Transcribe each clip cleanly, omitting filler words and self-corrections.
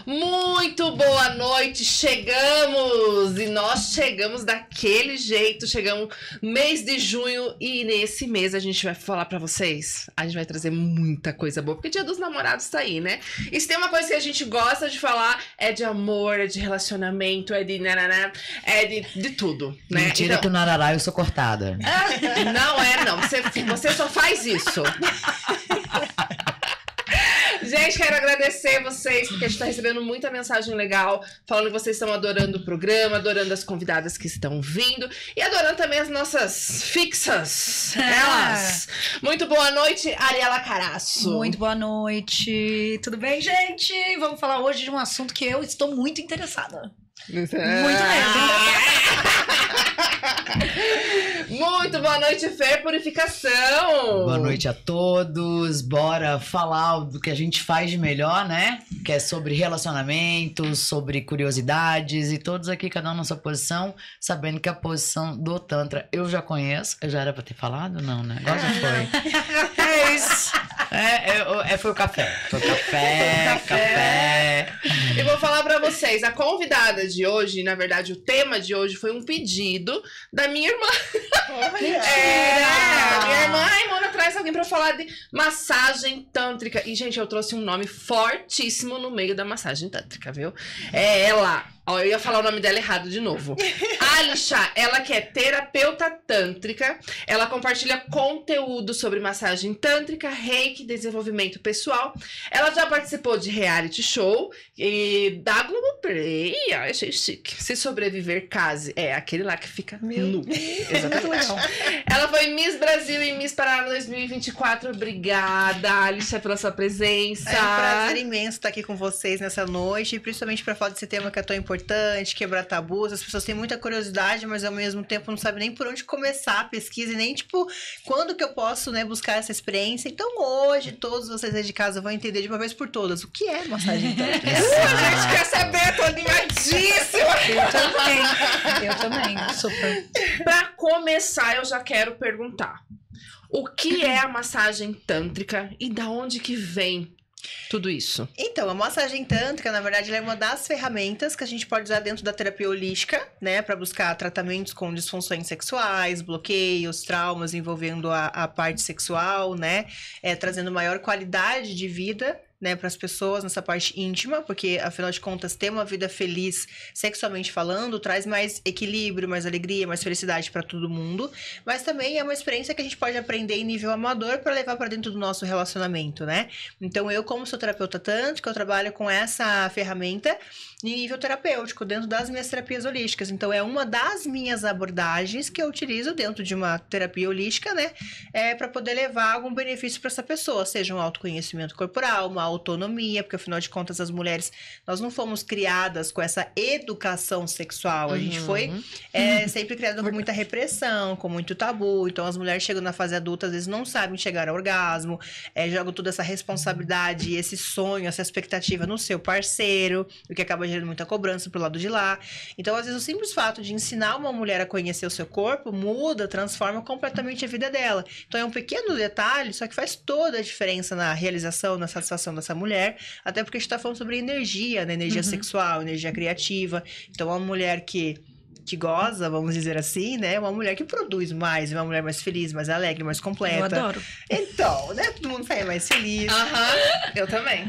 Muito boa noite, chegamos! E nós chegamos daquele jeito, chegamos mês de junho e nesse mês a gente vai falar pra vocês, a gente vai trazer muita coisa boa, porque Dia dos Namorados tá aí, né? E se tem uma coisa que a gente gosta de falar, é de amor, é de relacionamento, é de nananá, é de tudo, né? Mentira então... que no Arará eu sou cortada. Não, você só faz isso. Gente, quero agradecer vocês, porque a gente tá recebendo muita mensagem legal, falando que vocês estão adorando o programa, adorando as convidadas que estão vindo e adorando também as nossas fixas, elas. Muito boa noite, Ariela Caraço. Muito boa noite. Tudo bem, gente? Vamos falar hoje de um assunto que eu estou muito interessada. Muito mesmo. Muito boa noite, Fer Purificação. Boa noite a todos. Bora falar do que a gente faz de melhor, né? Que é sobre relacionamentos, sobre curiosidades e todos aqui, cada um na sua posição, sabendo que a posição do Tantra eu já conheço. Eu já era pra ter falado? Não, né? Agora já foi. É isso. Foi o café. Foi o café. Eu vou falar pra vocês, a convidada de hoje, na verdade, o tema de hoje foi um pedido da minha irmã. Minha irmã, Mona, traz alguém pra falar de massagem tântrica. E, gente, eu trouxe um nome fortíssimo no meio da massagem tântrica, viu? É ela. Ó, eu ia falar o nome dela errado de novo. Alisha, ela que é terapeuta tântrica, ela compartilha conteúdo sobre massagem tântrica, reiki, desenvolvimento pessoal. Ela já participou de reality show e da Globoplay. Achei chique. Se sobreviver, case. É, aquele lá que fica nu. Exatamente. Ela foi Miss Brasil e Miss Paraná 2024. Obrigada, Alisha, pela sua presença. É um prazer imenso estar aqui com vocês nessa noite, e principalmente para falar desse tema que é tão importante, quebrar tabus. As pessoas têm muita curiosidade, mas ao mesmo tempo não sabem nem por onde começar a pesquisa e nem, tipo, quando que eu posso, né, buscar essa experiência. Então hoje, todos vocês aí de casa vão entender de uma vez por todas o que é massagem tântrica. A gente quer saber, tô animadíssima! Eu também, super. Pra começar, eu já quero perguntar. O que é a massagem tântrica e da onde que vem tudo isso? Então, a massagem tântrica, na verdade, ela é uma das ferramentas que a gente pode usar dentro da terapia holística, né? Para buscar tratamentos com disfunções sexuais, bloqueios, traumas envolvendo a parte sexual, né? Trazendo maior qualidade de vida, né, para as pessoas nessa parte íntima, porque afinal de contas ter uma vida feliz sexualmente falando traz mais equilíbrio, mais alegria, mais felicidade para todo mundo, mas também é uma experiência que a gente pode aprender em nível amador para levar para dentro do nosso relacionamento, né? Então eu, como sou terapeuta tântrica, eu trabalho com essa ferramenta em nível terapêutico dentro das minhas terapias holísticas. Então é uma das minhas abordagens que eu utilizo dentro de uma terapia holística, né, para poder levar algum benefício para essa pessoa, seja um autoconhecimento corporal, uma autonomia, porque afinal de contas as mulheres, nós não fomos criadas com essa educação sexual, a gente foi sempre criada com muita repressão, com muito tabu. Então as mulheres chegam na fase adulta, às vezes não sabem chegar ao orgasmo, jogam toda essa responsabilidade, esse sonho, essa expectativa no seu parceiro, o que acaba gerando muita cobrança pro lado de lá. Então às vezes o simples fato de ensinar uma mulher a conhecer o seu corpo muda, transforma completamente a vida dela. Então é um pequeno detalhe, só que faz toda a diferença na realização, na satisfação dessa mulher, até porque a gente tá falando sobre energia, né? Energia sexual, energia criativa. Então uma mulher que goza, vamos dizer assim, né? Uma mulher que produz mais, uma mulher mais feliz, mais alegre, mais completa. Eu adoro. Então, né? Todo mundo sai mais feliz. Eu também.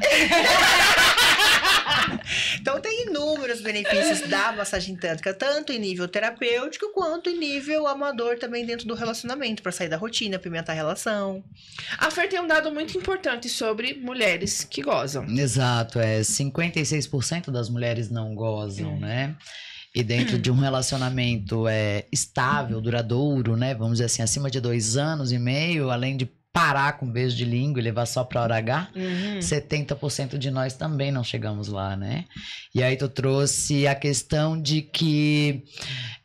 Então tem inúmeros benefícios da massagem tântrica, tanto em nível terapêutico quanto em nível amador também dentro do relacionamento, para sair da rotina, pimentar a relação. A Fer tem um dado muito importante sobre mulheres que gozam. Exato, 56% das mulheres não gozam, né? E dentro de um relacionamento estável, duradouro, né? Vamos dizer assim, acima de 2 anos e meio, além de parar com beijo de língua e levar só pra hora H, 70% de nós também não chegamos lá, né? E aí tu trouxe a questão de que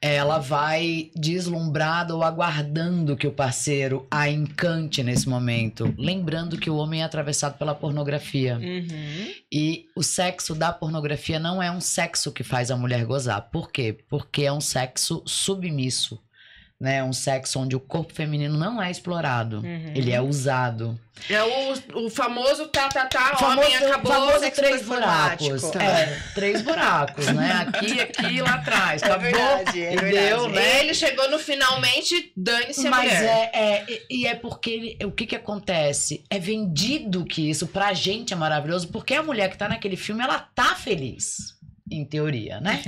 ela vai deslumbrada ou aguardando que o parceiro a encante nesse momento. Lembrando que o homem é atravessado pela pornografia. E o sexo da pornografia não é um sexo que faz a mulher gozar. Por quê? Porque é um sexo submisso. né? Um sexo onde o corpo feminino não é explorado. Ele é usado. É o famoso O homem acabou. famoso sexo 3 performático. buracos. Tá. 3 buracos, né? Aqui e lá atrás. É Acabou, verdade, é entendeu, verdade. né? Ele chegou no finalmente, dane-se a Mas mulher. é porque o que acontece? É vendido que isso pra gente é maravilhoso, porque a mulher que tá naquele filme, ela tá feliz. Em teoria, né?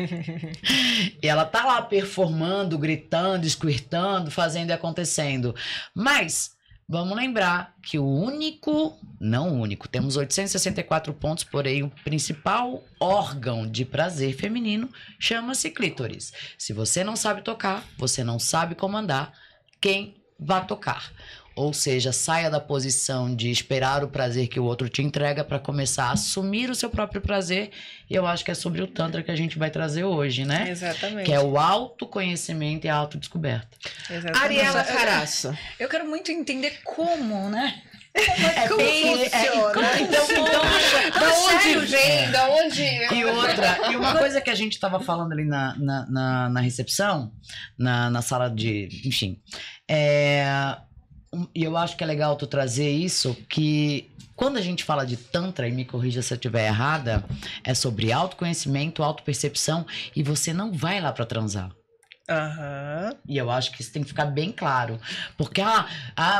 E ela tá lá performando, gritando, squirtando, fazendo e acontecendo. Mas vamos lembrar que não o único, temos 864 pontos, porém o principal órgão de prazer feminino chama-se clítoris. Se você não sabe tocar, você não sabe comandar, quem vai tocar? Ou seja, saia da posição de esperar o prazer que o outro te entrega para começar a assumir o seu próprio prazer. E eu acho que é sobre o Tantra que a gente vai trazer hoje, né? Exatamente. Que é o autoconhecimento e a autodescoberta. Exatamente. Ariela Caraço. Eu quero muito entender como, né? Como funciona? Da onde vem? Da onde... E uma coisa que a gente tava falando ali na recepção, na sala de... Enfim. E eu acho que é legal tu trazer isso, que quando a gente fala de Tantra, e me corrija se eu estiver errada, é sobre autoconhecimento, autopercepção, e você não vai lá pra transar. Aham. E eu acho que isso tem que ficar bem claro. Porque,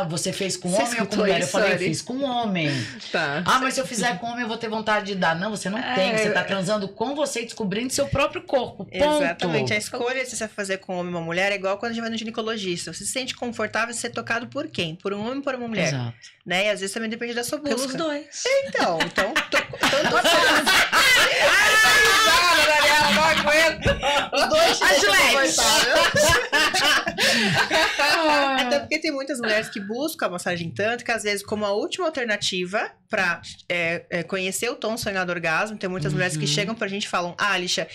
você fez com Você homem ou com escutou mulher? Eu isso, falei, eu Ari? fiz com homem. Tá. Mas se eu fizer com homem, eu vou ter vontade de dar. Não, você não tem. Você tá transando com você e descobrindo seu próprio corpo. Ponto. Exatamente. A escolha de você fazer com um homem ou uma mulher é igual quando a gente vai no ginecologista. Você se sente confortável de ser tocado por quem? Por um homem ou por uma mulher? Exato. Né? E às vezes também depende da sua busca. Pelos dois. Então tanto Ariela, não aguento. os dois A te Gillette. confortável. Até porque tem muitas mulheres que buscam a massagem tântrica, às vezes, como a última alternativa pra conhecer o tom sonhado do orgasmo. Tem muitas mulheres que chegam pra gente e falam: Alixa,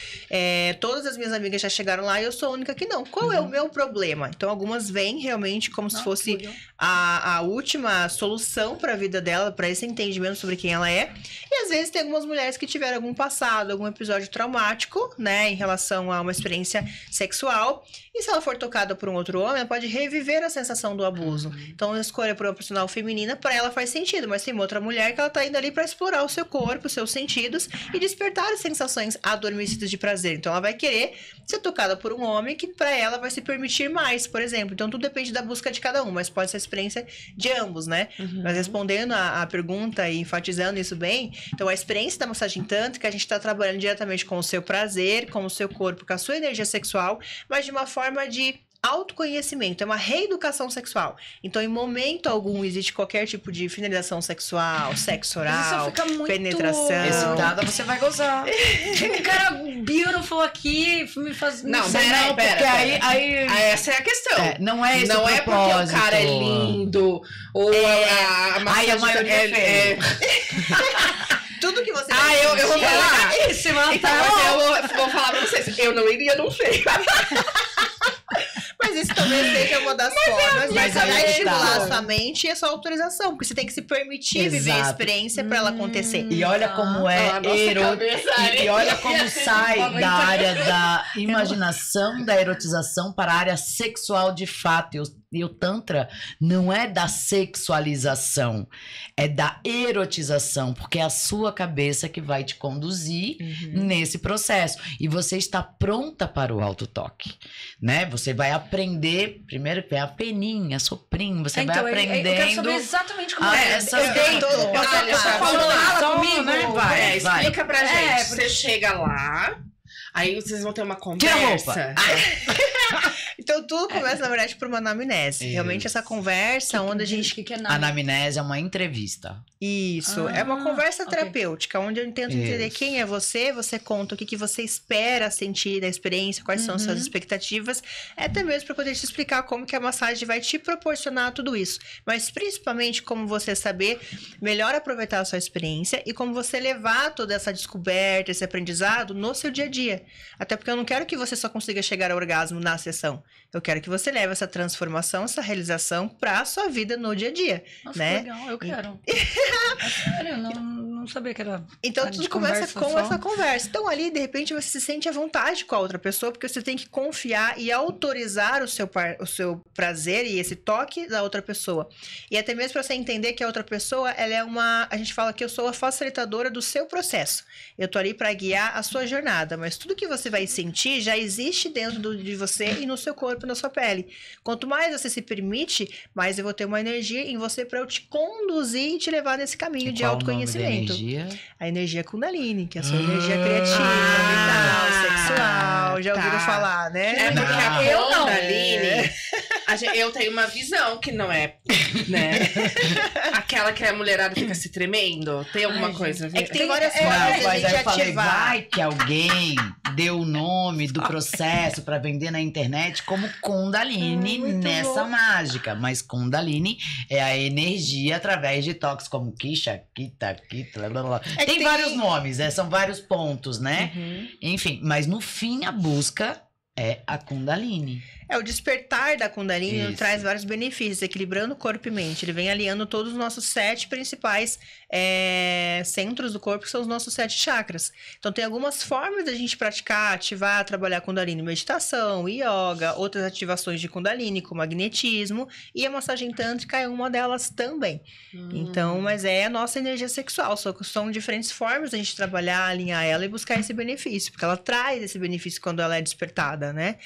todas as minhas amigas já chegaram lá e eu sou a única que não. Qual é o meu problema? Então, algumas vêm realmente como se fosse a última solução pra vida dela, pra esse entendimento sobre quem ela é. E às vezes tem algumas mulheres que tiveram algum passado, algum episódio traumático, né, em relação a uma experiência sexual. E se ela for tocada por um outro homem, ela pode reviver a sensação do abuso. Então, a escolha por uma profissional feminina, pra ela faz sentido. Mas tem uma outra mulher que ela tá indo ali pra explorar o seu corpo, os seus sentidos e despertar as sensações adormecidas de prazer. Então, ela vai querer ser tocada por um homem que pra ela vai se permitir mais, por exemplo. Então, tudo depende da busca de cada um, mas pode ser a experiência de ambos, né? Mas respondendo a pergunta e enfatizando isso bem, então a experiência da massagem tântrica, a gente tá trabalhando diretamente com o seu prazer, com o seu corpo, com a sua energia sexual, mas de uma forma de autoconhecimento, é uma reeducação sexual. Então, em momento algum, existe qualquer tipo de finalização sexual, sexo oral, penetração. Excitada, você vai gozar. Um cara beautiful aqui me faz... Não, sei, pera, Porque aí essa é a questão. não é esse Não o é porque o cara é lindo, ou a massagem a maioria é Tudo que você eu vou falar. Belíssima, Então, mas eu vou falar pra vocês, eu não iria num feio. Mas isso talvez seja uma das formas de mas aí vai é que estimular tá. a sua mente e a sua autorização. Porque você tem que se permitir viver a Exato. experiência pra ela acontecer. E olha como e olha como sai da área da imaginação, da erotização para a área sexual de fato. E o Tantra não é da sexualização, é da erotização, porque é a sua cabeça que vai te conduzir nesse processo. E você está pronta para o autotoque, né? Você vai aprender, primeiro que é a peninha, a soprinho, você vai aprendendo... Eu quero saber exatamente como é. essas Fala comigo, né? Vai. Explica pra gente. porque- Você chega lá, aí vocês vão ter uma Tira a conversa. roupa. Então, tudo começa, na verdade, por uma anamnese. Isso. Realmente, essa conversa onde a gente... que é A nada. anamnese é uma entrevista. Isso, é uma conversa ok. terapêutica, onde eu tento entender Isso. quem é você conta o que você espera sentir da experiência, quais são as suas expectativas, até mesmo para poder te explicar como que a massagem vai te proporcionar tudo isso. Mas principalmente como você saber melhor aproveitar a sua experiência e como você levar toda essa descoberta, esse aprendizado no seu dia a dia. Até porque eu não quero que você só consiga chegar ao orgasmo na sessão. Eu quero que você leve essa transformação, essa realização para a sua vida no dia a dia. Nossa, né? que legal, eu quero. É sério, não não sabia que era. Então de tudo começa conversa com só. essa conversa. Então ali, de repente, você se sente à vontade com a outra pessoa, porque você tem que confiar e autorizar o seu prazer e esse toque da outra pessoa. E até mesmo para você entender que a outra pessoa, ela é a gente fala que eu sou a facilitadora do seu processo. Eu tô ali para guiar a sua jornada, mas tudo que você vai sentir já existe dentro de você e no seu corpo, na sua pele. Quanto mais você se permite, mais eu vou ter uma energia em você para eu te conduzir e te levar nesse caminho de autoconhecimento. A energia Kundalini, que é a sua energia criativa, vital, sexual. Já ouviram falar, né? É porque a Eu não. Kundalini, eu tenho uma visão que não é, né? Aquela que a mulherada fica se tremendo. Tem alguma coisa a ver? É que tem várias formas Não, de a mas gente aí eu falei, ativar. vai que alguém deu o nome do processo pra vender na internet como Kundalini nessa mágica. Mas Kundalini é a energia através de toques como Kisha, Kita, blá, blá, blá. Tem vários nomes, são vários pontos, né? Enfim, mas no fim a busca é a Kundalini. O despertar da Kundalini Isso. traz vários benefícios, equilibrando corpo e mente. Ele vem alinhando todos os nossos 7 principais centros do corpo, que são os nossos 7 chakras. Então, tem algumas formas da gente praticar, ativar, trabalhar Kundalini. Meditação, yoga, outras ativações de Kundalini, como magnetismo. E a massagem tântrica é uma delas também. Então, mas é a nossa energia sexual. São diferentes formas da gente trabalhar, alinhar ela e buscar esse benefício. Porque ela traz esse benefício quando ela é despertada, né?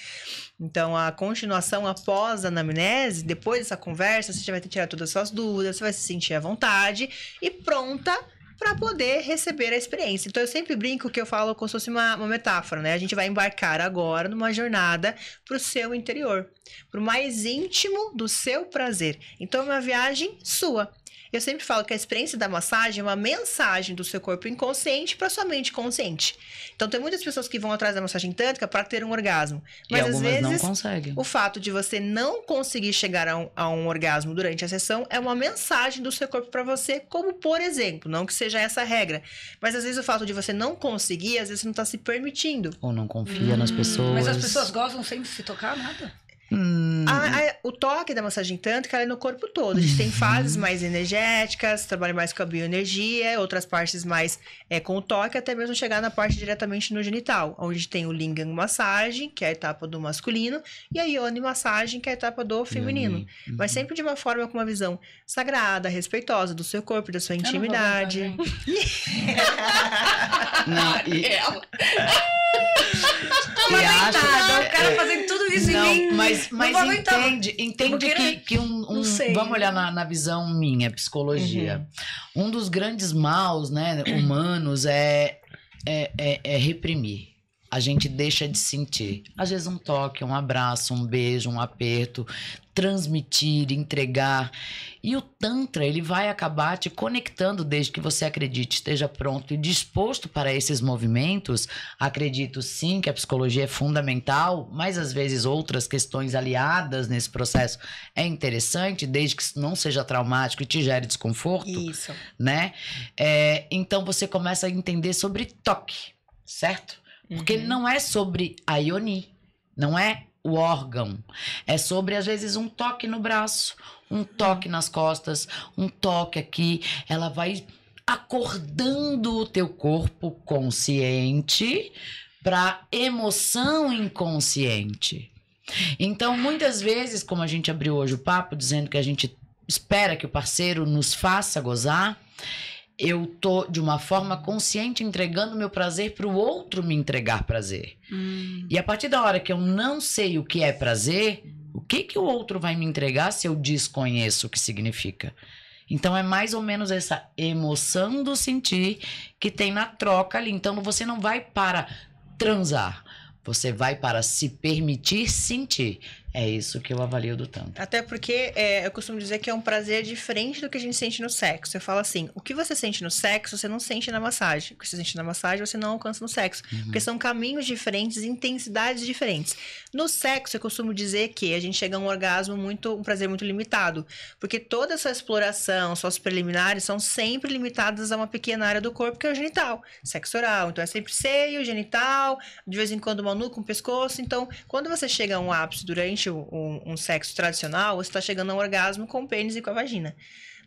Então, a continuação após a anamnese, depois dessa conversa, você já vai ter tirado todas as suas dúvidas, você vai se sentir à vontade e pronta para poder receber a experiência. Então, eu sempre brinco que eu falo como se fosse uma metáfora, né? A gente vai embarcar agora numa jornada para o seu interior, para o mais íntimo do seu prazer. Então, é uma viagem sua. Eu sempre falo que a experiência da massagem é uma mensagem do seu corpo inconsciente para sua mente consciente. Então, tem muitas pessoas que vão atrás da massagem tântrica para ter um orgasmo. Mas, e às algumas vezes, não conseguem. o fato de você não conseguir chegar a um orgasmo durante a sessão é uma mensagem do seu corpo para você, como, por exemplo, não que seja essa a regra, mas, às vezes, o fato de você não conseguir, às vezes, você não está se permitindo. Ou não confia nas pessoas. Mas as pessoas gostam sem se tocar, nada? O toque da massagem tântrica ela é no corpo todo. A gente tem fases mais energéticas, trabalha mais com a bioenergia, outras partes mais com o toque, até mesmo chegar na parte diretamente no genital, onde tem o lingam massagem, que é a etapa do masculino, e a yoni massagem, que é a etapa do feminino. Mas sempre de uma forma com uma visão sagrada, respeitosa do seu corpo, da sua intimidade. O cara fazendo tudo isso em mim. Mas entende que vamos olhar na visão minha, psicologia. Um dos grandes maus, né, humanos é reprimir. A gente deixa de sentir. Às vezes um toque, um abraço, um beijo, um aperto, transmitir, entregar. E o Tantra, ele vai acabar te conectando desde que você acredite, esteja pronto e disposto para esses movimentos. Acredito sim que a psicologia é fundamental, mas às vezes outras questões aliadas nesse processo é interessante, desde que não seja traumático e te gere desconforto. Isso. Né? Então você começa a entender sobre toque, certo? Porque não é sobre a ioni, não é o órgão. É sobre, às vezes, um toque no braço, um toque nas costas, um toque aqui. Ela vai acordando o teu corpo consciente para emoção inconsciente. Então, muitas vezes, como a gente abriu hoje o papo, dizendo que a gente espera que o parceiro nos faça gozar, eu tô, de uma forma consciente, entregando meu prazer para o outro me entregar prazer. E a partir da hora que eu não sei o que é prazer, o que o outro vai me entregar se eu desconheço o que significa? Então, é mais ou menos essa emoção do sentir que tem na troca ali. Então, você não vai para transar. Você vai para se permitir sentir. É isso que eu avalio do Tantra. Até porque eu costumo dizer que é um prazer diferente do que a gente sente no sexo. Eu falo assim, o que você sente no sexo, você não sente na massagem. O que você sente na massagem, você não alcança no sexo. Porque são caminhos diferentes, intensidades diferentes. No sexo, eu costumo dizer que a gente chega a um orgasmo um prazer muito limitado. Porque toda essa exploração, suas preliminares, são sempre limitadas a uma pequena área do corpo, que é o genital. Sexo oral. Então, é sempre seio, genital, de vez em quando uma nuca, um pescoço. Então, quando você chega a um ápice durante um sexo tradicional, você está chegando a um orgasmo com o pênis e com a vagina.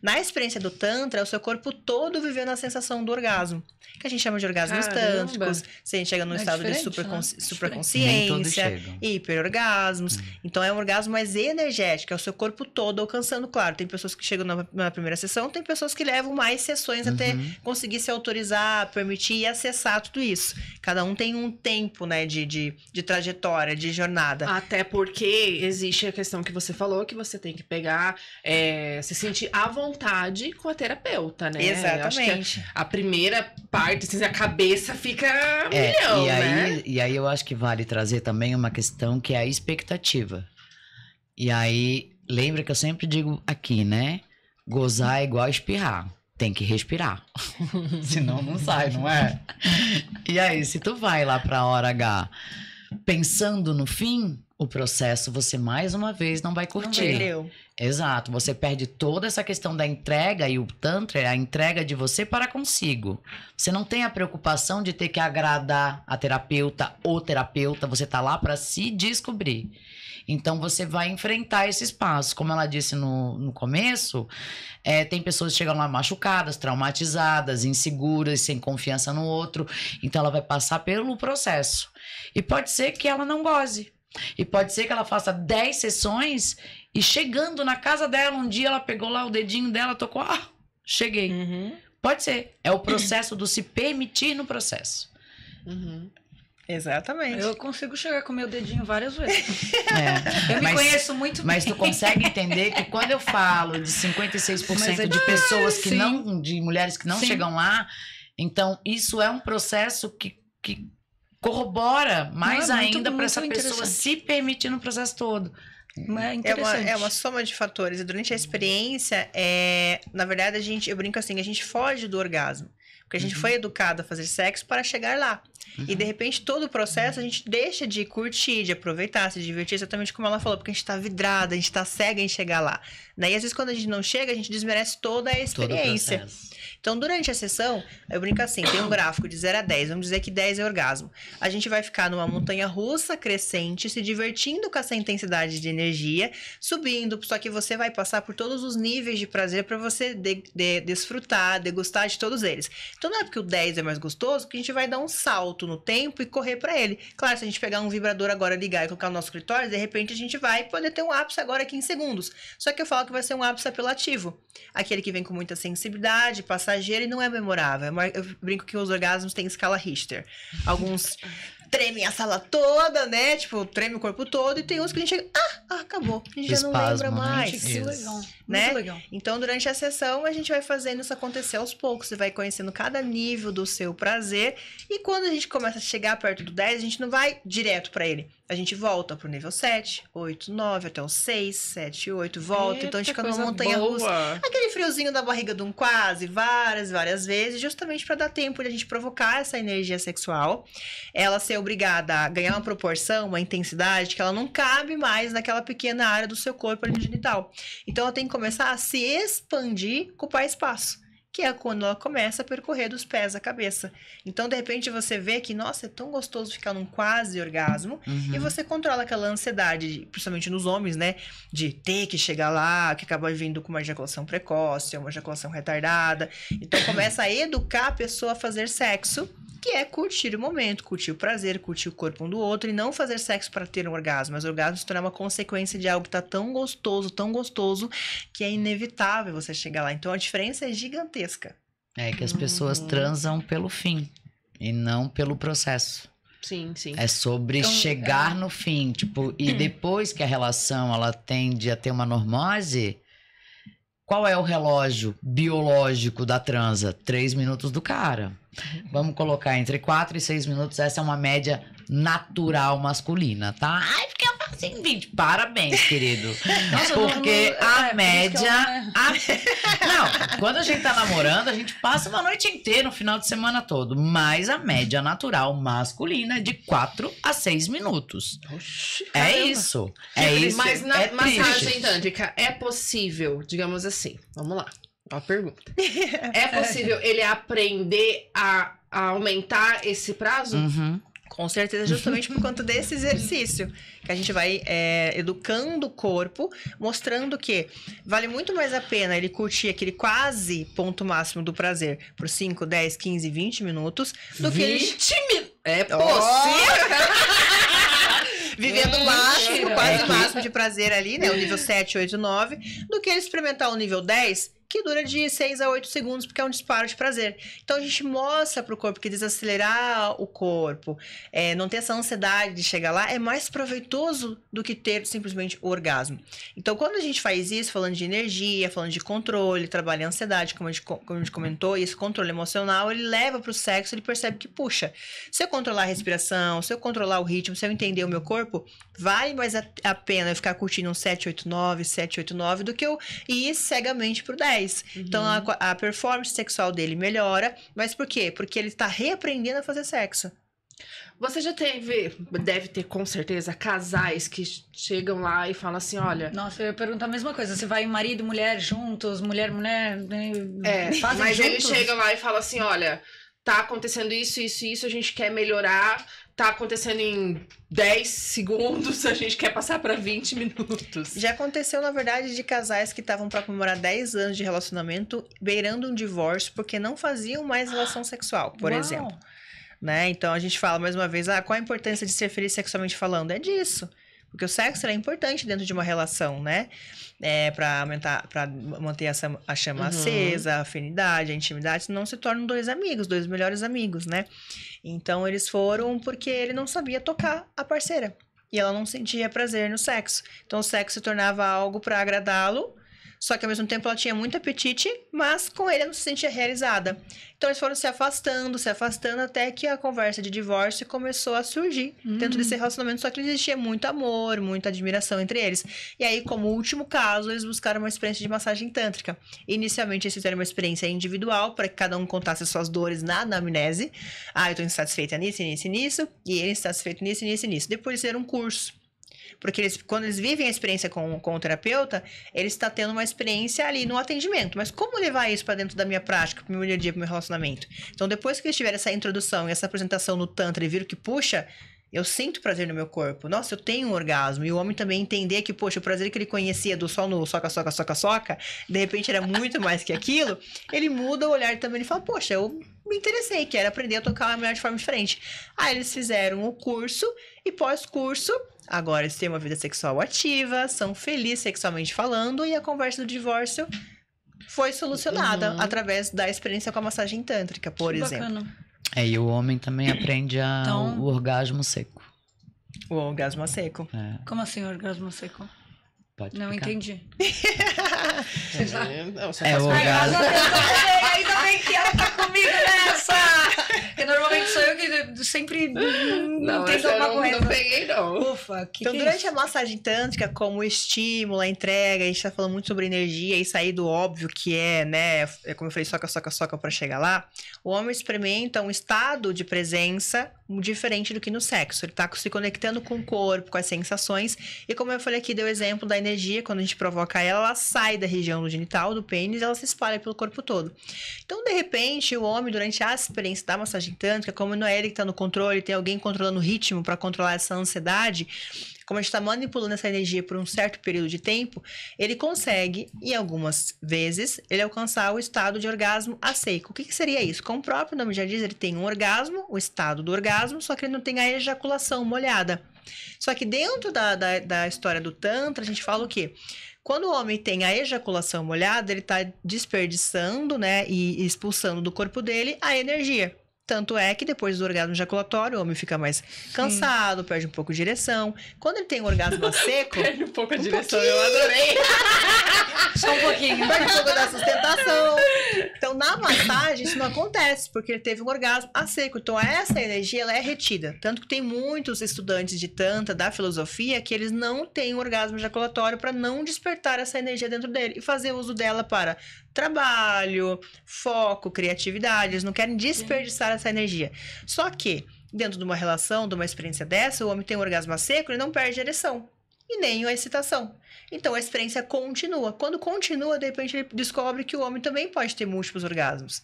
Na experiência do Tantra, o seu corpo todo viveu na sensação do orgasmo. Que a gente chama de orgasmos tântricos. Se a gente chega num estado de superconsciência, hiperorgasmos. Então é um orgasmo mais energético, é o seu corpo todo alcançando. Claro, tem pessoas que chegam na primeira sessão, tem pessoas que levam mais sessões até conseguir se autorizar, permitir e acessar tudo isso. Cada um tem um tempo, né, de trajetória, de jornada. Até porque existe a questão que você falou, que você tem que pegar, se sentir à vontade com a terapeuta, né? Exatamente. Eu acho que a primeira parte, assim, a cabeça fica milhão, né? E aí eu acho que vale trazer também uma questão que é a expectativa. E aí, lembra que eu sempre digo aqui, né? Gozar é igual espirrar. Tem que respirar. Senão não sai, não é? E aí, se tu vai lá pra hora H pensando no fim, o processo você mais uma vez não vai curtir. Não. Exato, você perde toda essa questão da entrega, e o Tantra é a entrega de você para consigo. Você não tem a preocupação de ter que agradar a terapeuta ou terapeuta, você tá lá para se descobrir. Então você vai enfrentar esse espaço. Como ela disse no começo, tem pessoas que chegam lá machucadas, traumatizadas, inseguras, sem confiança no outro. Então ela vai passar pelo processo. E pode ser que ela não goze. E pode ser que ela faça 10 sessões e chegando na casa dela, um dia ela pegou lá o dedinho dela, tocou, cheguei. Pode ser. É o processo do se permitir no processo. Exatamente. Eu consigo chegar com o meu dedinho várias vezes. Eu Mas- me conheço muito bem. Mas tu consegue entender que quando eu falo de 56% de pessoas que sim. não, de mulheres que não Sim. chegam lá, então isso é um processo que corrobora mais Não, é muito, ainda para essa muito pessoa interessante. se permitir no processo todo. É interessante. É uma soma de fatores. E durante a experiência, na verdade, eu brinco assim, a gente foge do orgasmo. Porque a gente foi educado a fazer sexo para chegar lá. E, de repente, todo o processo, a gente deixa de curtir, de aproveitar, se divertir, exatamente como ela falou. Porque a gente tá vidrada, a gente tá cega em chegar lá. Né? E, às vezes, quando a gente não chega, a gente desmerece toda a Todo o experiência. processo. Então, durante a sessão, eu brinco assim, tem um gráfico de 0 a 10, vamos dizer que 10 é orgasmo. A gente vai ficar numa montanha russa crescente, se divertindo com essa intensidade de energia, subindo, só que você vai passar por todos os níveis de prazer para você desfrutar, degustar de todos eles. Então, não é porque o 10 é mais gostoso que a gente vai dar um salto no tempo e correr para ele. Claro, se a gente pegar um vibrador agora, ligar e colocar no nosso clitóris, de repente a gente vai poder ter um ápice agora aqui em segundos. Só que eu falo que vai ser um ápice apelativo. Aquele que vem com muita sensibilidade, passageiro e não é memorável. Eu brinco que os orgasmos têm escala Richter. Alguns tremem a sala toda, né? Tipo, treme o corpo todo. E tem uns que a gente chega, acabou. A gente já não Espasmo, lembra né? mais. Que Isso. legal. Né? Muito legal. Então, durante a sessão, a gente vai fazendo isso acontecer aos poucos. Você vai conhecendo cada nível do seu prazer. E quando a gente começa a chegar perto do 10, a gente não vai direto pra ele. A gente volta pro nível 7, 8, 9, até o 6, 7, 8, volta. Então, a gente fica numa montanha russa. Aquele friozinho da barriga de um quase, várias vezes, justamente para dar tempo de a gente provocar essa energia sexual, ela ser obrigada a ganhar uma proporção, uma intensidade que ela não cabe mais naquela pequena área do seu corpo ali genital. Então ela tem que começar a se expandir, ocupar espaço, que é quando ela começa a percorrer dos pés à cabeça. Então, de repente, você vê que, nossa, é tão gostoso ficar num quase orgasmo, e você controla aquela ansiedade, principalmente nos homens, né, de ter que chegar lá, que acaba vindo com uma ejaculação precoce, uma ejaculação retardada. Então, começa a educar a pessoa a fazer sexo, que é curtir o momento, curtir o prazer, curtir o corpo um do outro, e não fazer sexo para ter um orgasmo. Mas o orgasmo se torna uma consequência de algo que tá tão gostoso, que é inevitável você chegar lá. Então, a diferença é gigantesca. É que as pessoas transam pelo fim e não pelo processo. Sim, sim. É sobre Então, chegar no fim, tipo, e depois que a relação ela tende a ter uma normose, qual é o relógio biológico da transa? 3 minutos do cara. Vamos colocar entre 4 e 6 minutos, essa é uma média natural masculina, tá? Ai, porque eu faço em 20. Parabéns, querido. Nossa, Porque a média... eu Não, quando a gente tá namorando, a gente passa uma noite inteira, um final de semana todo. Mas a média natural masculina é de 4 a 6 minutos. Oxi, É caramba. isso. É isso. Mas na é triste. massagem tântrica, é possível, digamos assim, vamos lá, uma pergunta. É possível ele aprender a aumentar esse prazo? Uhum. Com certeza, justamente por conta desse exercício. Que a gente vai educando o corpo, mostrando que vale muito mais a pena ele curtir aquele quase ponto máximo do prazer por 5, 10, 15, 20 minutos do que ele... 20 minutos! É possível! Vivendo o máximo, Mentira. quase o máximo de prazer ali, né? O nível 7, 8, 9, do que ele experimentar o nível 10, que dura de 6 a 8 segundos, porque é um disparo de prazer. Então a gente mostra pro corpo que desacelerar o corpo, não ter essa ansiedade de chegar lá, é mais proveitoso do que ter simplesmente o orgasmo. Então quando a gente faz isso, falando de energia, falando de controle, trabalha a ansiedade, como a gente comentou, e esse controle emocional, ele leva pro sexo, ele percebe que, puxa, se eu controlar a respiração, se eu controlar o ritmo, se eu entender o meu corpo, vale mais a pena eu ficar curtindo um 789, 789 do que eu ir cegamente pro 10. Então a performance sexual dele melhora, mas por quê? Porque ele tá reaprendendo a fazer sexo. Você já deve ter com certeza casais que chegam lá e falam assim, olha... Nossa, eu ia perguntar a mesma coisa. Você vai marido e mulher juntos, mulher, fazem mas juntos? eles chegam lá e falam assim, olha, tá acontecendo isso, isso, isso, a gente quer melhorar, tá acontecendo em 10 segundos, a gente quer passar pra 20 minutos. Já aconteceu, na verdade, de casais que estavam pra comemorar 10 anos de relacionamento, beirando um divórcio, porque não faziam mais relação sexual, por Uau. exemplo. Né? Então a gente fala mais uma vez, qual a importância de ser feliz sexualmente falando? É disso. Porque o sexo é importante dentro de uma relação, né? Pra manter a chama acesa, a afinidade, a intimidade, senão se tornam dois amigos, dois melhores amigos, né? Então eles foram porque ele não sabia tocar a parceira. E ela não sentia prazer no sexo. Então o sexo se tornava algo pra agradá-lo, só que ao mesmo tempo ela tinha muito apetite, mas com ele ela não se sentia realizada. Então eles foram se afastando, até que a conversa de divórcio começou a surgir dentro desse relacionamento. Só que existia muito amor, muita admiração entre eles. E aí, como último caso, eles buscaram uma experiência de massagem tântrica. Inicialmente eles fizeram uma experiência individual, para que cada um contasse suas dores na anamnese. Eu tô insatisfeita nisso, nisso e nisso. E ele insatisfeito nisso, nisso e nisso. Depois eles fizeram um curso. Porque quando eles vivem a experiência com o terapeuta, ele está tendo uma experiência ali no atendimento. Mas como levar isso para dentro da minha prática, pro meu dia a dia, pro meu relacionamento? Então, depois que eles tiveram essa introdução e essa apresentação no Tantra e viram que, puxa, eu sinto prazer no meu corpo. Nossa, eu tenho um orgasmo. E o homem também entender que, poxa, o prazer que ele conhecia do só no soca, soca, soca, soca, de repente era muito mais que aquilo, ele muda o olhar também e fala, poxa, eu me interessei, quero aprender a tocar uma mulher de forma diferente. Aí eles fizeram o curso e pós-curso, agora eles têm uma vida sexual ativa, são felizes sexualmente falando e a conversa do divórcio foi solucionada através da experiência com a massagem tântrica, por exemplo. Bacana. E o homem também aprende o orgasmo seco. O orgasmo a seco. Como assim orgasmo seco? Pode Não explicar. entendi. Não, você É faz o com- orgasmo. Ainda bem que ela tá comigo nessa! Porque normalmente sou eu que sempre não essa tento eu uma não correta. peguei, não. Ufa, Então, que durante é a massagem tântrica, como o estímulo, a entrega, a gente tá falando muito sobre energia e sair do óbvio que é, né? Como eu falei, soca, soca, soca pra chegar lá. O homem experimenta um estado de presença diferente do que no sexo. Ele tá se conectando com o corpo, com as sensações. E como eu falei aqui, deu o exemplo da energia. Quando a gente provoca ela sai da região do genital, do pênis, e ela se espalha pelo corpo todo. Então, de repente, o homem, durante a experiência da massagem tântrica, como não é ele que tá no controle, tem alguém controlando o ritmo para controlar essa ansiedade, como a gente está manipulando essa energia por um certo período de tempo, ele consegue, e algumas vezes, ele alcançar o estado de orgasmo a seco. O que seria isso? Como o próprio nome já diz, ele tem um orgasmo, o estado do orgasmo, só que ele não tem a ejaculação molhada. Só que dentro da história do Tantra, a gente fala o quê? Quando o homem tem a ejaculação molhada, ele está desperdiçando, né, e expulsando do corpo dele a energia. Tanto é que depois do orgasmo ejaculatório, o homem fica mais cansado, perde um pouco de direção. Quando ele tem um orgasmo a seco... Perde um pouco a direção, eu adorei. Só um pouquinho. Perde um pouco da sustentação. Então, na massagem, isso não acontece, porque ele teve um orgasmo a seco. Então, essa energia, ela é retida. Tanto que tem muitos estudantes de Tantra, da filosofia, que eles não têm um orgasmo ejaculatório para não despertar essa energia dentro dele e fazer uso dela para trabalho, foco, criatividade. Eles não querem desperdiçar essa energia. Só que, dentro de uma relação, de uma experiência dessa, o homem tem um orgasmo a seco, ele não perde a ereção e nem a excitação. Então, a experiência continua. Quando continua, de repente, ele descobre que o homem também pode ter múltiplos orgasmos.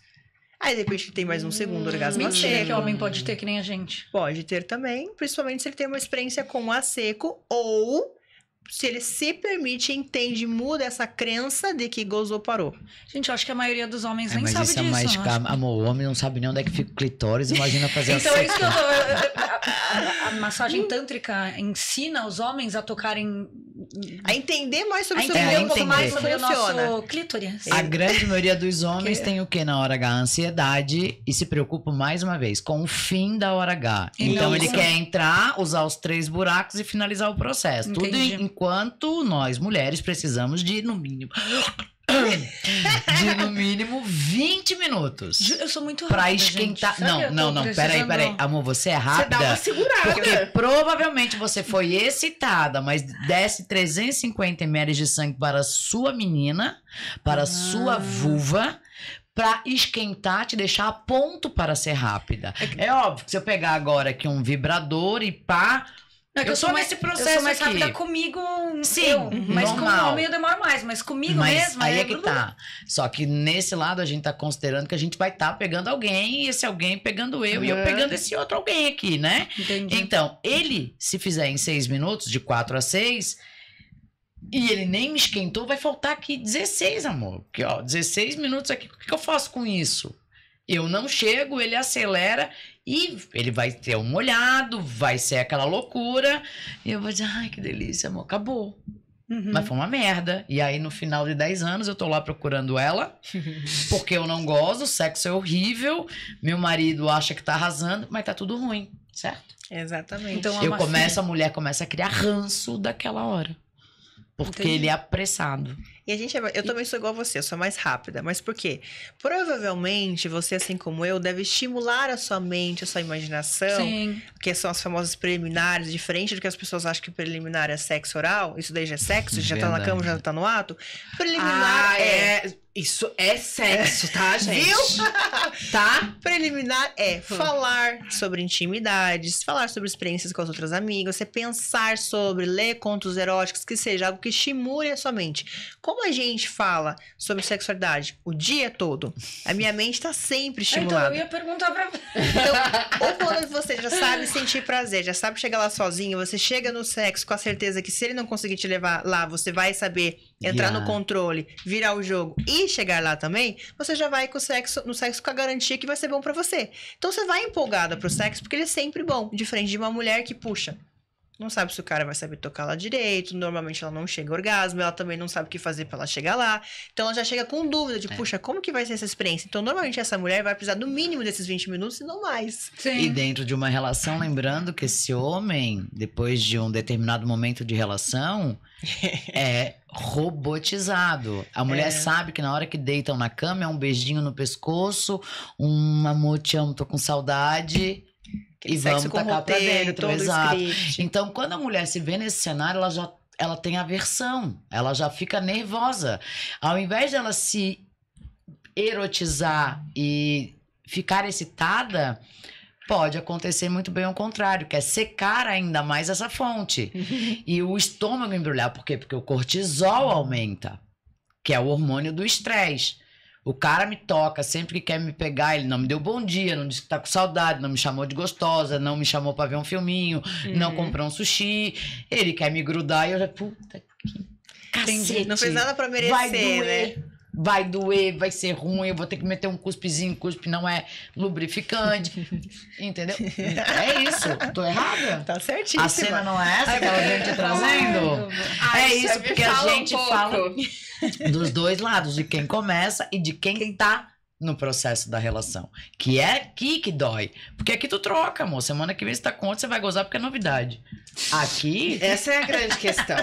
Aí, de repente, ele tem mais um segundo orgasmo a Mentira que seco. homem pode ter que nem a gente. Pode ter também, principalmente se ele tem uma experiência com a seco ou se ele se permite, entende, muda essa crença de que gozou, parou. Gente, eu acho que a maioria dos homens nem mas sabe isso disso. é mais eu caro. acho. Amor, o homem não sabe nem onde é que fica o clitóris, imagina fazer Então, é isso que eu seco. a massagem tântrica ensina os homens a tocarem. A entender mais sobre A o seu entender corpo, um pouco entender. mais sobre o funciona. nosso clítoris. A grande maioria dos homens Que- tem o que na hora H? Ansiedade e se preocupa mais uma vez com o fim da hora H. E Então não ele com- quer entrar, usar os 3 buracos e finalizar o processo. Tudo Entendi. enquanto nós, mulheres, precisamos de, no mínimo, 20 minutos. Eu sou muito Pra rápida, esquentar. gente. Sabe, eu tô Não, peraí. precisando- Amor, você é Você dá uma rápida. segurada. Porque provavelmente você foi excitada, mas desce 350 ml de sangue para a sua menina, para a sua vulva, pra esquentar, te deixar a ponto para ser rápida. É óbvio que se eu pegar agora aqui um vibrador e pá. É que eu sou tô mais, nesse eu processo sou mais aqui. rápida comigo, Sim, mas com normal. o homem eu demoro mais, mas comigo Mas mesmo. aí é que tá. Só que nesse lado a gente tá considerando que a gente vai estar pegando alguém, e esse alguém pegando eu, e eu pegando esse outro alguém aqui, né? Entendi. Então, ele, se fizer em 6 minutos, de 4 a 6, e ele nem me esquentou, vai faltar aqui 16, amor. Porque, ó, 16 minutos aqui, o que eu faço com isso? Eu não chego, ele acelera e ele vai ter um molhado, vai ser aquela loucura. E eu vou dizer, ai, que delícia, amor, acabou. Uhum. Mas foi uma merda. E aí, no final de 10 anos, eu tô lá procurando ela, porque eu não gosto, o sexo é horrível, meu marido acha que tá arrasando, mas tá tudo ruim, certo? Exatamente. Então, A mulher começa a criar ranço daquela hora. Porque Entendi. ele é apressado. E a gente, eu também sou igual a você, eu sou mais rápida. Mas por quê? Provavelmente você, assim como eu, deve estimular a sua mente, a sua imaginação, Sim. que são as famosas preliminares, diferente do que as pessoas acham que preliminar é sexo oral. Isso daí já é sexo, já tá na Verdade. cama, já tá no ato. Preliminar Isso é sexo, tá, gente? Viu? Tá? Preliminar é falar sobre intimidades, falar sobre experiências com as outras amigas, você pensar sobre, ler contos eróticos, que seja algo que estimule a sua mente. Como a gente fala sobre sexualidade o dia todo, a minha mente tá sempre Então, estimulada. eu ia perguntar pra... Então, ou quando você já sabe sentir prazer, já sabe chegar lá sozinho, você chega no sexo com a certeza que se ele não conseguir te levar lá, você vai saber entrar no controle, virar o jogo e chegar lá também, você já vai com no sexo com a garantia que vai ser bom pra você. Então você vai empolgada pro sexo porque ele é sempre bom, diferente de uma mulher que puxa. Não sabe se o cara vai saber tocar lá direito, normalmente ela não chega ao orgasmo, ela também não sabe o que fazer pra ela chegar lá. Então ela já chega com dúvida de, puxa, como que vai ser essa experiência? Então normalmente essa mulher vai precisar no mínimo desses 20 minutos e não mais. E Sim. dentro de uma relação, lembrando que esse homem, depois de um determinado momento de relação, é robotizado. A mulher sabe que na hora que deitam na cama é um beijinho no pescoço, um amor, te amo, tô com saudade. Aquele E sexo vamos com tacar pra roteiro, dentro, todo exato. script. Então, quando a mulher se vê nesse cenário, ela tem aversão, ela já fica nervosa. Ao invés dela se erotizar e ficar excitada, pode acontecer muito bem ao contrário, que é secar ainda mais essa fonte. E o estômago embrulhar. Por quê? Porque o cortisol aumenta, que é o hormônio do estresse. O cara me toca sempre que quer me pegar, ele não me deu bom dia, não disse que tá com saudade, não me chamou de gostosa, não me chamou pra ver um filminho, não comprou um sushi, ele quer me grudar e eu já, puta que cacete. Não fez nada pra merecer, Vai doer, né? vai doer, vai ser ruim, eu vou ter que meter um cuspezinho, cuspe não é lubrificante, entendeu? É isso, tô errada? Tá certíssima. A cena não é essa que ela vem te trazendo? É isso, porque a gente fala dos dois lados, de quem começa e de quem tá no processo da relação. Que é aqui que dói. Porque aqui tu troca, amor. Semana que vem você tá com outro, você vai gozar porque é novidade. Aqui... Essa é a grande questão.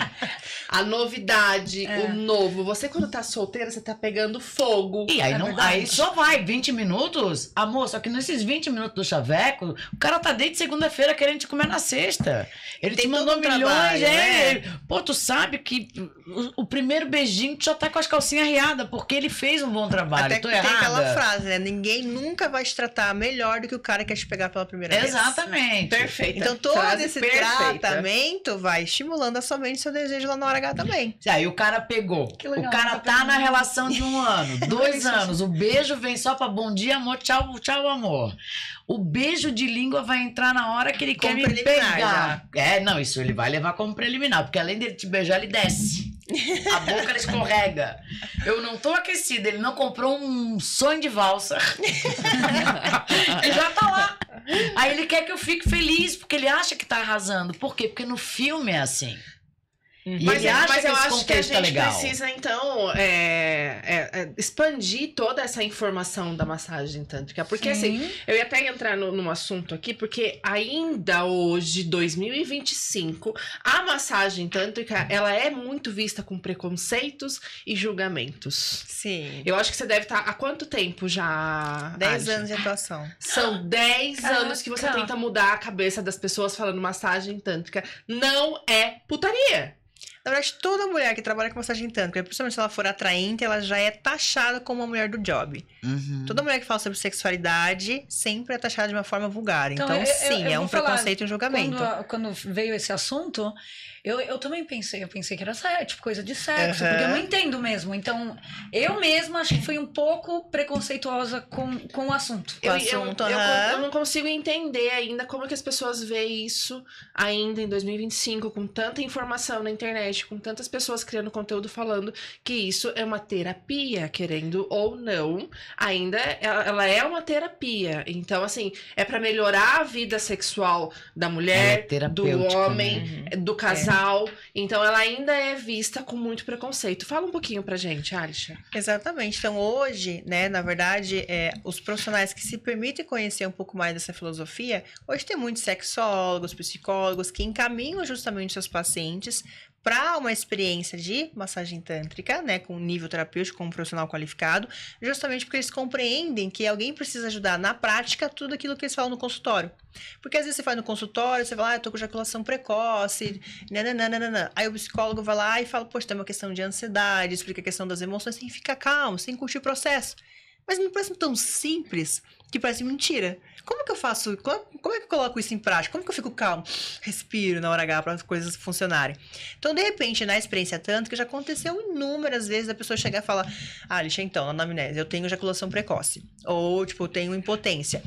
A novidade, o novo. Você, quando tá solteira, você tá pegando fogo. E aí, É não, verdade. aí só vai 20 minutos, amor, só que nesses 20 minutos do chaveco, o cara tá desde segunda-feira querendo te comer na sexta. Ele Tem te todo mandou um milhões, trabalho, né? Pô, tu sabe que o primeiro beijinho tu já tá com as calcinhas riadas, porque ele fez um bom trabalho. Até Tô que tem errada. aquela aquela frase, né? Ninguém nunca vai te tratar melhor do que o cara que quer te pegar pela primeira vez. Exatamente. Perfeito. Então todo esse tratamento vai estimulando a sua mente e seu desejo lá na hora H também. Aí o cara pegou. Que legal, O cara tá na relação de 1 ano, 2 anos. O beijo vem só pra bom dia, amor, tchau, tchau, amor. O beijo de língua vai entrar na hora que ele quer me pegar. Não, isso ele vai levar como preliminar, porque além dele te beijar, ele desce. A boca ele escorrega. Eu não tô aquecida, ele não comprou um sonho de valsa. Ele já tá lá. Aí ele quer que eu fique feliz, porque ele acha que tá arrasando. Por quê? Porque no filme é assim. E Mas ele acha que eu esse acho que a contexto gente é legal. precisa, então, expandir toda essa informação da massagem tântrica. Porque, assim, eu ia até entrar num assunto aqui, porque ainda hoje, 2025, a massagem tântrica, ela é muito vista com preconceitos e julgamentos. Sim. Eu acho que você deve estar... Há quanto tempo já? 10 anos de atuação. São 10 anos que você tenta mudar a cabeça das pessoas falando massagem tântrica. Não é putaria. Na verdade, toda mulher que trabalha com massagem tântrica, principalmente se ela for atraente, ela já é taxada como uma mulher do job. Toda mulher que fala sobre sexualidade sempre é taxada de uma forma vulgar. Então sim, é um preconceito e um julgamento. Quando veio esse assunto, eu também pensei. Eu pensei que era tipo coisa de sexo, porque eu não entendo mesmo. Então, eu mesma acho que fui um pouco preconceituosa com o assunto. Eu não consigo entender ainda como que as pessoas veem isso ainda em 2025, com tanta informação na internet, com tantas pessoas criando conteúdo falando que isso é uma terapia, querendo ou não, ainda ela é uma terapia. Então, assim, é pra melhorar a vida sexual da mulher, do homem, do casal. Então, ela ainda é vista com muito preconceito. Fala um pouquinho pra gente, Alisha. Exatamente. Então, hoje, né, na verdade, os profissionais que se permitem conhecer um pouco mais dessa filosofia, hoje tem muitos sexólogos, psicólogos que encaminham justamente seus pacientes para uma experiência de massagem tântrica, né, com nível terapêutico, com um profissional qualificado, justamente porque eles compreendem que alguém precisa ajudar na prática tudo aquilo que eles falam no consultório. Porque às vezes você vai no consultório, você fala, eu tô com ejaculação precoce, nananana. Aí o psicólogo vai lá e fala, poxa, tem uma questão de ansiedade, explica a questão das emoções, sem ficar calmo, sem curtir o processo. Mas me parece tão simples que parece mentira. Como que eu faço? Como é que eu coloco isso em prática? Como que eu fico calmo? Respiro na hora H para as coisas funcionarem. Então, de repente, na experiência tântrica, já aconteceu inúmeras vezes a pessoa chegar e falar, Alisha, então, na anamnese, eu tenho ejaculação precoce. Ou, tipo, eu tenho impotência.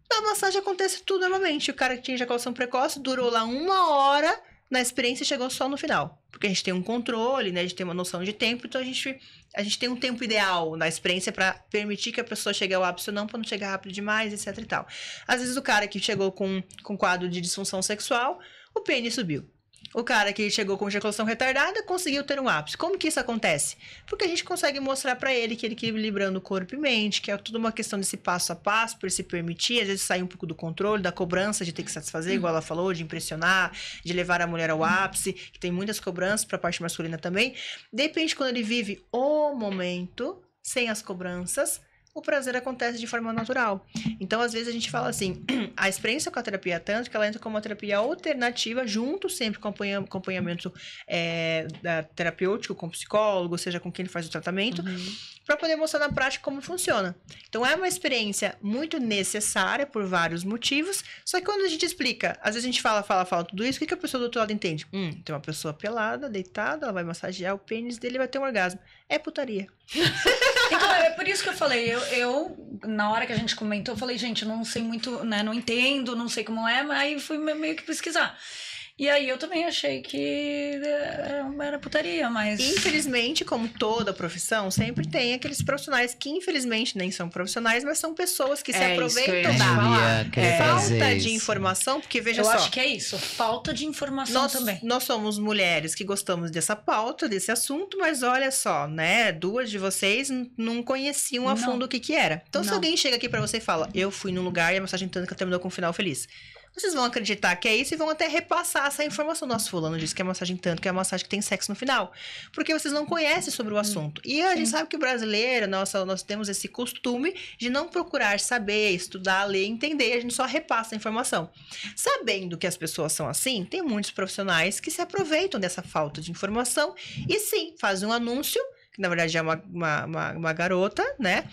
Na massagem acontece tudo normalmente. O cara que tinha ejaculação precoce durou lá 1 hora na experiência e chegou só no final. Porque a gente tem um controle, né? A gente tem uma noção de tempo, então a gente tem um tempo ideal na experiência para permitir que a pessoa chegue ao ápice ou não, para não chegar rápido demais, etc e tal. Às vezes o cara que chegou com quadro de disfunção sexual, o pênis subiu. O cara que chegou com ejaculação retardada conseguiu ter um ápice. Como que isso acontece? Porque a gente consegue mostrar para ele que ele equilibrando o corpo e mente, que é tudo uma questão desse passo a passo, por se permitir, às vezes sair um pouco do controle, da cobrança de ter que satisfazer, igual ela falou, de impressionar, de levar a mulher ao ápice, que tem muitas cobranças para a parte masculina também. De repente, quando ele vive o momento, sem as cobranças, o prazer acontece de forma natural. Então, às vezes, a gente fala assim, a experiência com a terapia tântrica, ela entra como uma terapia alternativa, junto sempre com acompanhamento terapêutico, com psicólogo, seja com quem ele faz o tratamento, para poder mostrar na prática como funciona. Então, é uma experiência muito necessária por vários motivos, só que quando a gente explica, às vezes a gente fala tudo isso, o que a pessoa do outro lado entende? Tem uma pessoa pelada, deitada, ela vai massagear o pênis dele e vai ter um orgasmo. É putaria. Então, é por isso que eu falei, eu na hora que a gente comentou, eu falei, gente, eu não sei muito, né, não entendo, não sei como é, mas aí fui meio que pesquisar. E aí eu também achei que era putaria, mas... Infelizmente, como toda profissão, sempre tem aqueles profissionais que infelizmente nem são profissionais, mas são pessoas que se aproveitam da falta de informação, porque veja só... Eu acho que é isso, falta de informação também. Nós somos mulheres que gostamos dessa pauta, desse assunto, mas olha só, né, 2 de vocês não conheciam a fundo o que era. Então, se alguém chega aqui pra você e fala, eu fui num lugar e a massagem tântrica terminou com um final feliz. Vocês vão acreditar que é isso e vão até repassar essa informação. Nossa, fulano disse que é massagem tântrica, é a massagem que tem sexo no final. Porque vocês não conhecem sobre o assunto. E a gente sabe que o brasileiro, nós temos esse costume de não procurar saber, estudar, ler, entender. A gente só repassa a informação. Sabendo que as pessoas são assim, tem muitos profissionais que se aproveitam dessa falta de informação e sim, fazem um anúncio, que na verdade é uma garota, né?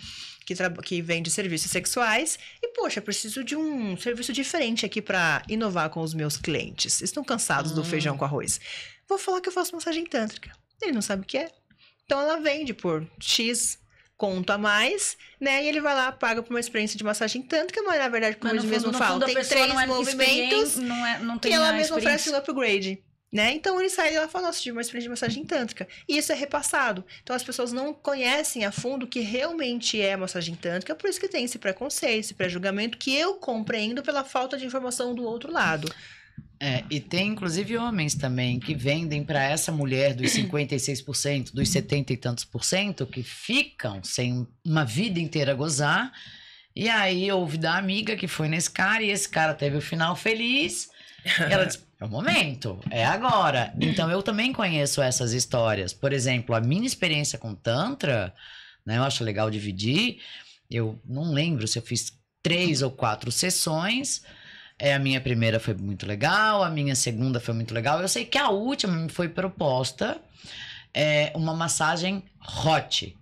que vende serviços sexuais e, poxa, preciso de um serviço diferente aqui para inovar com os meus clientes. Estão cansados do feijão com arroz. Vou falar que eu faço massagem tântrica. Ele não sabe o que é. Então ela vende por X conto a mais, né? E ele vai lá, paga por uma experiência de massagem tântrica, mas na verdade, como eles mesmos falam, tem 3 movimentos não tem e ela mesma oferece um upgrade. Né? Então ele sai e ela fala, nossa, tive uma experiência de massagem tântrica. E isso é repassado. Então as pessoas não conhecem a fundo o que realmente é massagem tântrica, por isso que tem esse preconceito, esse pré-julgamento, que eu compreendo pela falta de informação do outro lado. E tem inclusive homens também que vendem para essa mulher dos 56%, dos 70 e tantos por cento, que ficam sem uma vida inteira gozar. E aí ouve da amiga que foi nesse cara e esse cara teve o final feliz. E ela diz, é o momento, é agora. Então eu também conheço essas histórias. Por exemplo, a minha experiência com Tantra, né, eu acho legal dividir. Eu não lembro se eu fiz 3 ou 4 sessões. A minha primeira foi muito legal, a minha segunda foi muito legal. Eu sei que a última me foi proposta uma massagem hot.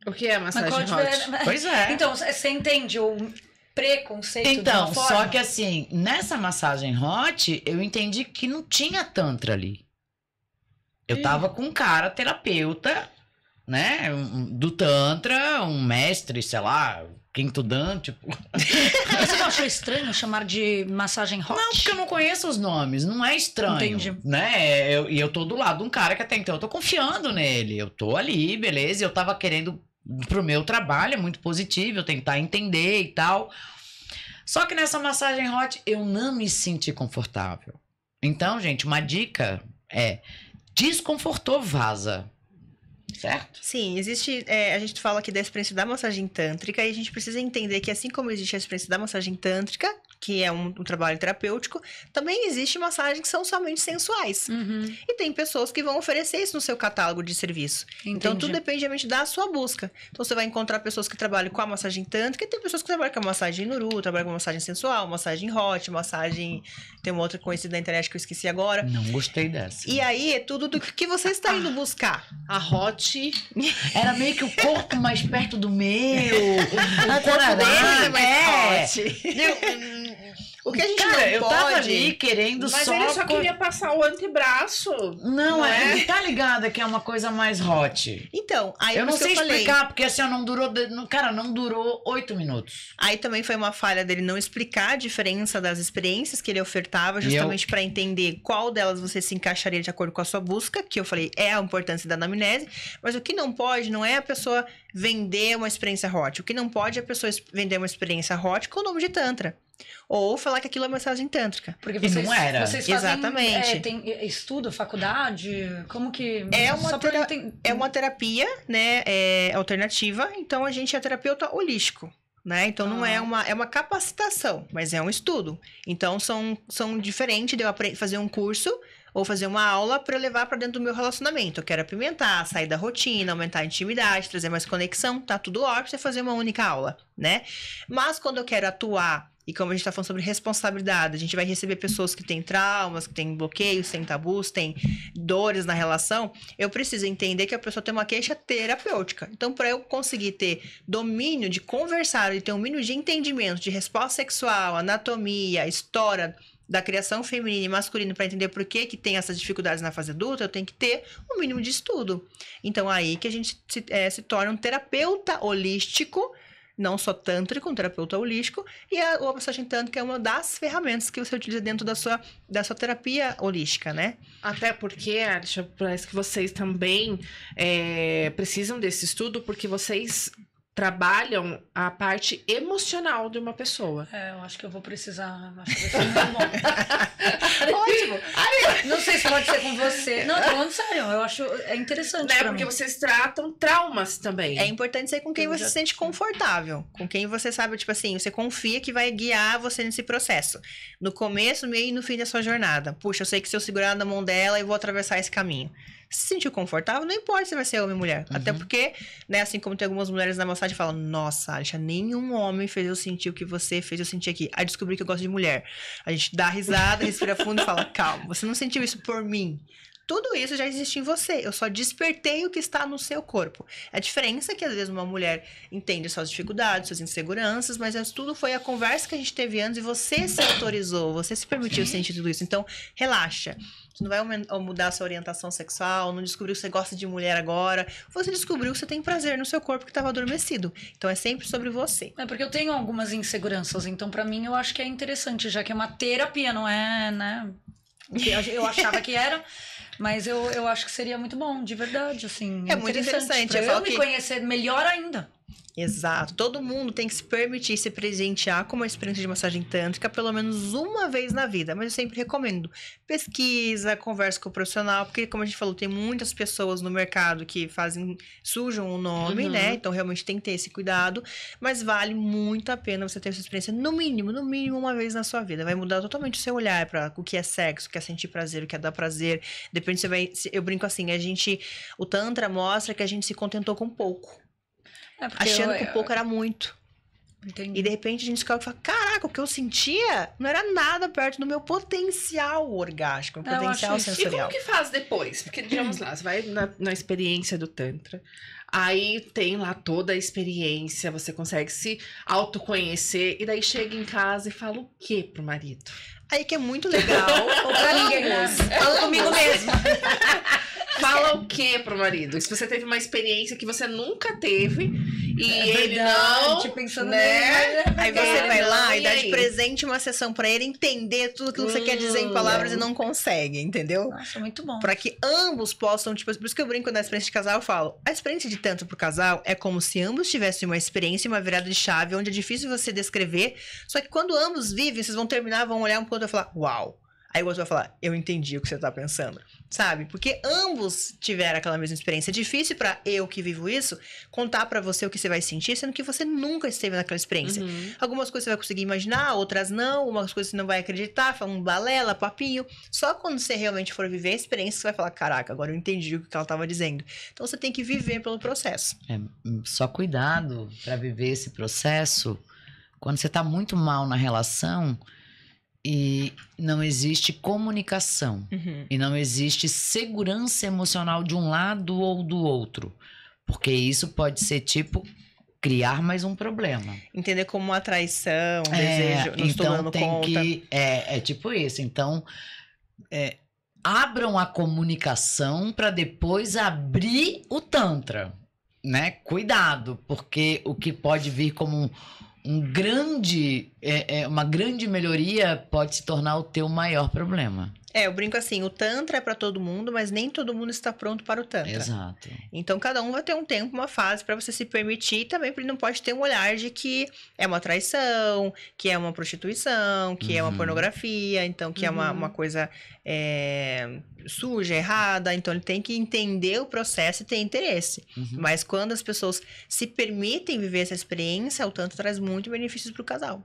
O que é massagem hot? Pois é. Então, você entende o preconceito então, de uma forma? Só que assim, nessa massagem hot, eu entendi que não tinha tantra ali. Eu tava com um cara terapeuta, né, do tantra, um mestre, sei lá, quinto dan, tipo... Você não achou estranho chamar de massagem hot? Não, porque eu não conheço os nomes, não é estranho. Entendi. Né? E eu tô do lado de um cara que até então eu tô confiando nele. Eu tô ali, beleza, e eu tava querendo... Pro meu trabalho, é muito positivo, eu tentar entender e tal. Só que nessa massagem hot, eu não me senti confortável. Então, gente, uma dica é... Desconfortou, vaza. Certo? Sim, existe... a gente fala aqui da experiência da massagem tântrica e a gente precisa entender que assim como existe a experiência da massagem tântrica, que é um trabalho terapêutico, também existe massagens que são somente sensuais. E tem pessoas que vão oferecer isso no seu catálogo de serviço. Entendi. Então, tudo depende realmente da sua busca. Então, você vai encontrar pessoas que trabalham com a massagem tântrica e tem pessoas que trabalham com a massagem nuru, trabalham com a massagem sensual, massagem hot, massagem... Tem uma outra conhecida na internet que eu esqueci agora. Não gostei dessa. E aí, é tudo do que você está indo buscar. A hot... Era meio que o corpo mais perto do meu. O corpo dele é mais hot. O que a gente não eu pode... tava ali querendo Mas só... ele só queria passar o antebraço. Não tá ligada que é uma coisa mais hot. Então, aí eu não sei falei. explicar, porque assim, não durou... Cara, não durou 8 minutos. Aí também foi uma falha dele não explicar a diferença das experiências que ele ofertava, justamente para entender qual delas você se encaixaria de acordo com a sua busca, que eu falei, é a importância da anamnese, mas o que não pode não é a pessoa vender uma experiência hot. O que não pode é a pessoa vender uma experiência hot com o nome de Tantra. Ou falar que aquilo é massagem tântrica. Porque E não era. Vocês fazem, exatamente. Tem estudo, faculdade? Como que... É uma terapia, né, alternativa. Então, a gente é terapeuta holístico. Né? Então, não é uma capacitação, mas é um estudo. Então, são diferentes de eu fazer um curso ou fazer uma aula para eu levar para dentro do meu relacionamento. Eu quero apimentar, sair da rotina, aumentar a intimidade, trazer mais conexão, tá tudo ótimo, você fazer uma única aula, né? Mas quando eu quero atuar, e como a gente tá falando sobre responsabilidade, a gente vai receber pessoas que têm traumas, que têm bloqueios, têm tabus, têm dores na relação, eu preciso entender que a pessoa tem uma queixa terapêutica. Então, para eu conseguir ter domínio de conversar e ter um mínimo de entendimento de resposta sexual, anatomia, história da criação feminina e masculina para entender por que tem essas dificuldades na fase adulta, eu tenho que ter um mínimo de estudo. Então, aí que a gente se torna um terapeuta holístico, não só tântrico, um terapeuta holístico, e a massagem tântrica é uma das ferramentas que você utiliza dentro da sua terapia holística, né? Até porque, Arisha, parece que vocês também precisam desse estudo, porque vocês trabalham a parte emocional de uma pessoa. Eu acho que eu vou precisar. Acho que vai ser muito bom. Ótimo! Não sei se pode ser com você. Não, tô falando sério. Eu acho interessante. Né? Pra Porque mim. vocês tratam traumas também. É importante ser com quem você se sente confortável. Com quem você sabe, tipo assim, você confia que vai guiar você nesse processo. No começo, meio e no fim da sua jornada. Puxa, eu sei que se eu segurar na mão dela, eu vou atravessar esse caminho. Se sentir confortável, não importa se vai ser homem ou mulher. Até porque, né, assim como tem algumas mulheres na massagem que falam, nossa, Alisha, nenhum homem fez eu sentir o que você fez eu sentir aqui. Aí descobri que eu gosto de mulher. A gente dá risada, respira fundo e fala, calma, você não sentiu isso por mim. Tudo isso já existe em você. Eu só despertei o que está no seu corpo. A diferença é que, às vezes, uma mulher entende suas dificuldades, suas inseguranças, mas isso tudo foi a conversa que a gente teve antes e você se autorizou, você se permitiu sentir tudo isso. Então, relaxa. Você não vai mudar a sua orientação sexual, não descobriu que você gosta de mulher agora. Você descobriu que você tem prazer no seu corpo que estava adormecido. Então, é sempre sobre você. É porque eu tenho algumas inseguranças, então pra mim eu acho que é interessante, já que é uma terapia, não é, né? Eu achava que era, mas eu acho que seria muito bom, de verdade, assim. É muito interessante. Pra eu me conhecer melhor ainda. Exato. Todo mundo tem que se permitir se presentear com uma experiência de massagem tântrica pelo menos uma vez na vida. Mas eu sempre recomendo. Pesquisa, conversa com o profissional, porque, como a gente falou, tem muitas pessoas no mercado que sujam o nome, né? Então, realmente tem que ter esse cuidado. Mas vale muito a pena você ter essa experiência, no mínimo uma vez na sua vida. Vai mudar totalmente o seu olhar para o que é sexo, o que é sentir prazer, o que é dar prazer. Depende, eu brinco assim, o Tantra mostra que a gente se contentou com pouco. Achando que o pouco era muito. Entendi. E de repente a gente descobre e fala: caraca, o que eu sentia não era nada perto do meu potencial orgástico, meu potencial E sensorial. como que faz depois? Porque, digamos lá, você vai na experiência do Tantra, aí tem lá toda a experiência, você consegue se autoconhecer, e daí chega em casa e fala o quê pro marido? Aí que é muito legal. Ou pra ninguém, né? Fala comigo mesmo. Fala o que pro marido? Se você teve uma experiência que você nunca teve e ele verdade, não, pensando né? nele, Aí você Ele vai lá não, e dá e de aí? presente uma sessão pra ele entender tudo que você quer dizer em palavras e não consegue, entendeu? Nossa, muito bom. Pra que ambos possam, tipo, por isso que eu brinco na experiência de casal, eu falo, a experiência de tanto pro casal é como se ambos tivessem uma experiência, uma virada de chave, onde é difícil você descrever, só que quando ambos vivem, vocês vão terminar, vão olhar um pro outro e falar, uau. Aí o outro vai falar, eu entendi o que você tá pensando, sabe? Porque ambos tiveram aquela mesma experiência. É difícil pra eu que vivo isso, contar pra você o que você vai sentir, sendo que você nunca esteve naquela experiência. Algumas coisas você vai conseguir imaginar, outras não, algumas coisas você não vai acreditar, fala um balela, papinho. Só quando você realmente for viver a experiência, você vai falar, caraca, agora eu entendi o que ela tava dizendo. Então você tem que viver pelo processo. Só cuidado para viver esse processo quando você tá muito mal na relação e não existe comunicação e não existe segurança emocional de um lado ou do outro, porque isso pode ser tipo criar mais um problema. Entender como uma traição, um desejo, não estou dando conta. É tipo isso. Então, abram a comunicação para depois abrir o Tantra, né? Cuidado, porque o que pode vir como uma grande melhoria pode se tornar o teu maior problema. Eu brinco assim, o Tantra é pra todo mundo, mas nem todo mundo está pronto para o Tantra. Exato. Então, cada um vai ter um tempo, uma fase pra você se permitir e também, porque ele não pode ter um olhar de que é uma traição, que é uma prostituição, que é uma pornografia, então, que é uma coisa suja, errada. Então, ele tem que entender o processo e ter interesse. Mas quando as pessoas se permitem viver essa experiência, o Tantra traz muito benefícios pro casal.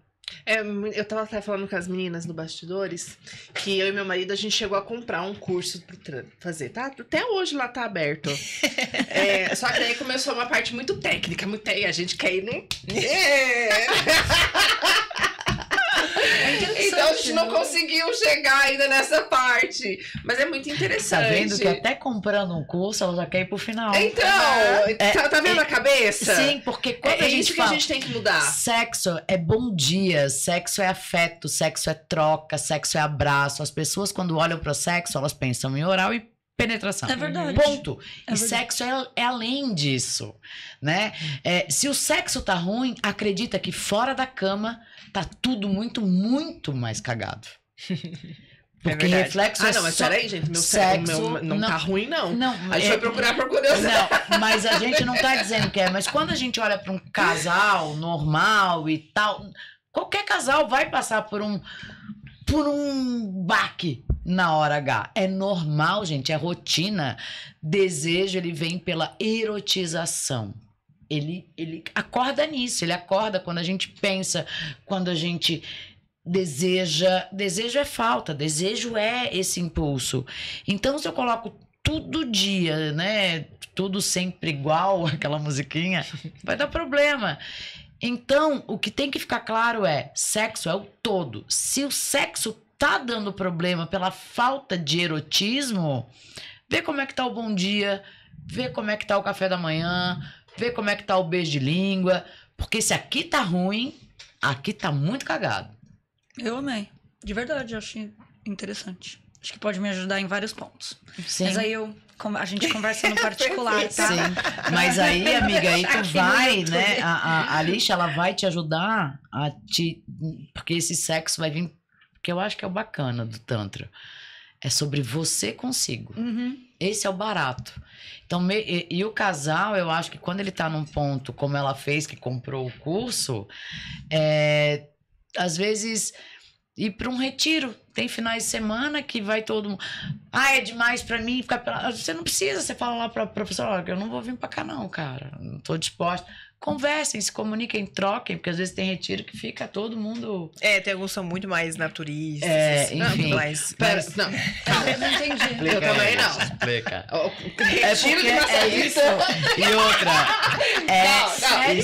Eu tava até falando com as meninas no bastidores que eu e meu marido, a gente chegou a comprar um curso pra fazer, tá? Até hoje lá tá aberto. Só que aí começou uma parte muito técnica, e a gente quer ir no... Então a gente não conseguiu chegar ainda nessa parte. Mas é muito interessante. Tá vendo que até comprando um curso, ela já quer ir pro final. Então, tá vendo a cabeça? Sim, porque quando a gente isso fala, que a gente tem que mudar. Sexo é bom dia, sexo é afeto, sexo é troca, sexo é abraço. As pessoas, quando olham pro sexo, elas pensam em oral e penetração. É verdade. Ponto. É e verdade. sexo é além disso, né? Se o sexo tá ruim, acredita que fora da cama tá tudo muito, muito mais cagado. Porque verdade. reflexo não, mas peraí, gente, meu sexo não tá ruim, não. Não, A gente vai procurar por curiosidade. não, mas a gente não tá dizendo que é. Mas quando a gente olha para um casal normal e tal, qualquer casal vai passar por um baque na hora H. É normal, gente, é rotina. Desejo, ele vem pela erotização. Ele acorda nisso, ele acorda quando a gente pensa, quando a gente deseja. Desejo é falta, desejo é esse impulso. Então, se eu coloco todo dia, né, tudo sempre igual, aquela musiquinha, vai dar problema. Então, o que tem que ficar claro é, sexo é o todo. Se o sexo tá dando problema pela falta de erotismo, vê como é que tá o bom dia, vê como é que tá o café da manhã, vê como é que tá o beijo de língua, porque se aqui tá ruim, aqui tá muito cagado. Eu amei. De verdade, eu achei interessante. Acho que pode me ajudar em vários pontos. Sim. Mas aí a gente conversa no particular, tá? Sim, mas aí, amiga, aí tu Aqui no vai, YouTube. né? A Alicia, ela vai te ajudar a te. Porque esse sexo vai vir. Porque eu acho que é o bacana do Tantra. É sobre você consigo. Uhum. Esse é o barato. Então, e o casal, eu acho que quando ele tá num ponto, como ela fez, que comprou o curso, às vezes ir para um retiro. Tem finais de semana que vai todo mundo. Ah, é demais pra mim ficar pela. Você não precisa, você fala lá pra professora, olha, eu não vou vir pra cá, não, cara. Não tô disposta. Conversem, se comuniquem, troquem, porque às vezes tem retiro que fica todo mundo. Tem alguns que são muito mais naturistas. Enfim. Mas... Pera, não, calma. Eu não entendi. Eu também não. Explica. Retiro de massagista. E outra.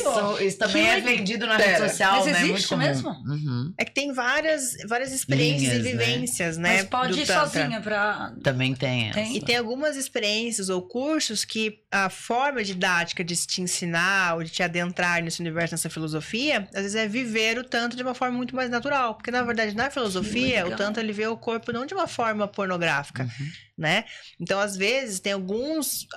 Não, isso também é vendido na rede social, Mas né? existe Muito comum. mesmo? Uhum. É que tem várias experiências Linhas, e vivências, né? Mas pode do ir Tantra. sozinha pra... Também tem essa. Tem? E tem algumas experiências ou cursos que a forma didática de te ensinar ou de te adentrar nesse universo, nessa filosofia, às vezes é viver o Tantra de uma forma muito mais natural. Porque, na verdade, na filosofia, o Tantra ele vê o corpo não de uma forma pornográfica, né? Então, às vezes, tem alguns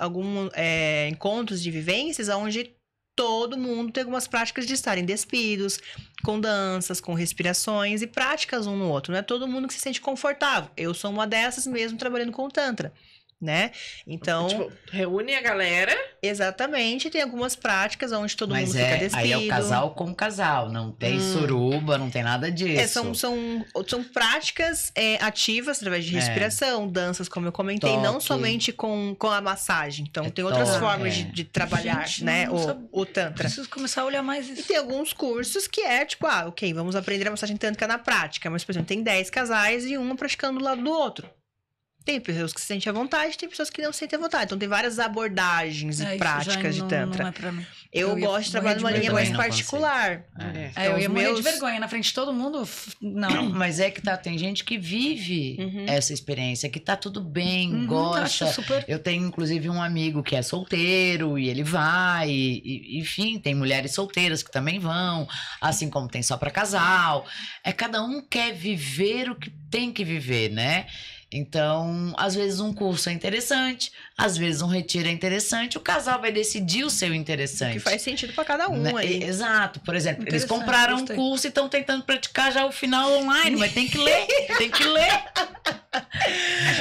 encontros de vivências onde todo mundo tem algumas práticas de estarem despidos, com danças, com respirações e práticas um no outro. Não é todo mundo que se sente confortável. Eu sou uma dessas mesmo trabalhando com o Tantra, né? Então... Tipo, reúne a galera. Exatamente, tem algumas práticas onde todo Mas mundo fica despido. aí é o casal com casal, não tem suruba, não tem nada disso. São práticas ativas através de respiração, danças, como eu comentei, Toque. não somente com a massagem. Então, tem outras toque, formas de trabalhar, Gente, né, não sabia. o Tantra. Preciso começar a olhar mais E isso. tem alguns cursos que é tipo, ok, vamos aprender a massagem tântrica na prática. Mas, por exemplo, tem 10 casais e um praticando do lado do outro. Tem pessoas que se sentem à vontade, tem pessoas que não se sentem à vontade. Então, tem várias abordagens e Isso práticas de já Tantra. Não é pra mim. Eu gosto de trabalhar numa linha mais não particular. É. Eu os ia morrer de meus- vergonha na frente de todo mundo. Não. Mas é que tá, tem gente que vive essa experiência, que tá tudo bem, gosta. Acho super... Eu tenho, inclusive, um amigo que é solteiro e ele vai, enfim, tem mulheres solteiras que também vão, assim como tem só pra casal. Cada um quer viver o que tem que viver, né? Então, às vezes um curso é interessante, às vezes um retiro é interessante, o casal vai decidir o seu interessante. Que faz sentido pra cada um Né? aí. Exato. Por exemplo, eles Interessante, compraram gostei. um curso e estão tentando praticar já o final online, mas tem que ler, tem que ler.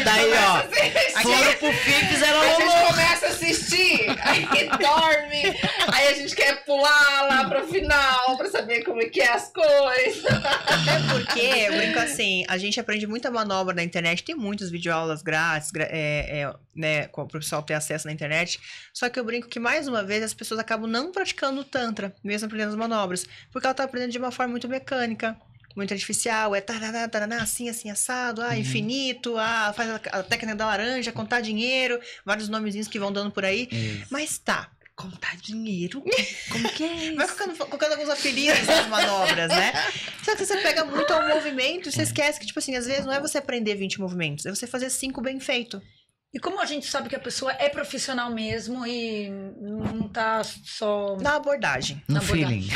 Daí, ó, foram pro fim, fizeram A gente lolô. começa a assistir, aí dorme, aí a gente quer pular lá pro final pra saber como é que é as coisas. Até porque, eu brinco assim, a gente aprende muita manobra na internet, tem muitas videoaulas grátis, né, com o pessoal ter acesso na internet, só que eu brinco que, mais uma vez, as pessoas acabam não praticando o Tantra, mesmo aprendendo as manobras, porque ela tá aprendendo de uma forma muito mecânica, muito artificial, taraná, taraná, assim, assim, assado, infinito, faz a técnica da laranja, contar dinheiro, vários nomezinhos que vão dando por aí, mas tá. Contar dinheiro? Como que é isso? Vai colocando alguns apelidos nas manobras, né? Só que você pega muito ao movimento e você esquece que, tipo assim, às vezes não é você aprender 20 movimentos, é você fazer 5 bem feito. E como a gente sabe que a pessoa é profissional mesmo e não tá só... Na abordagem. No Na feeling.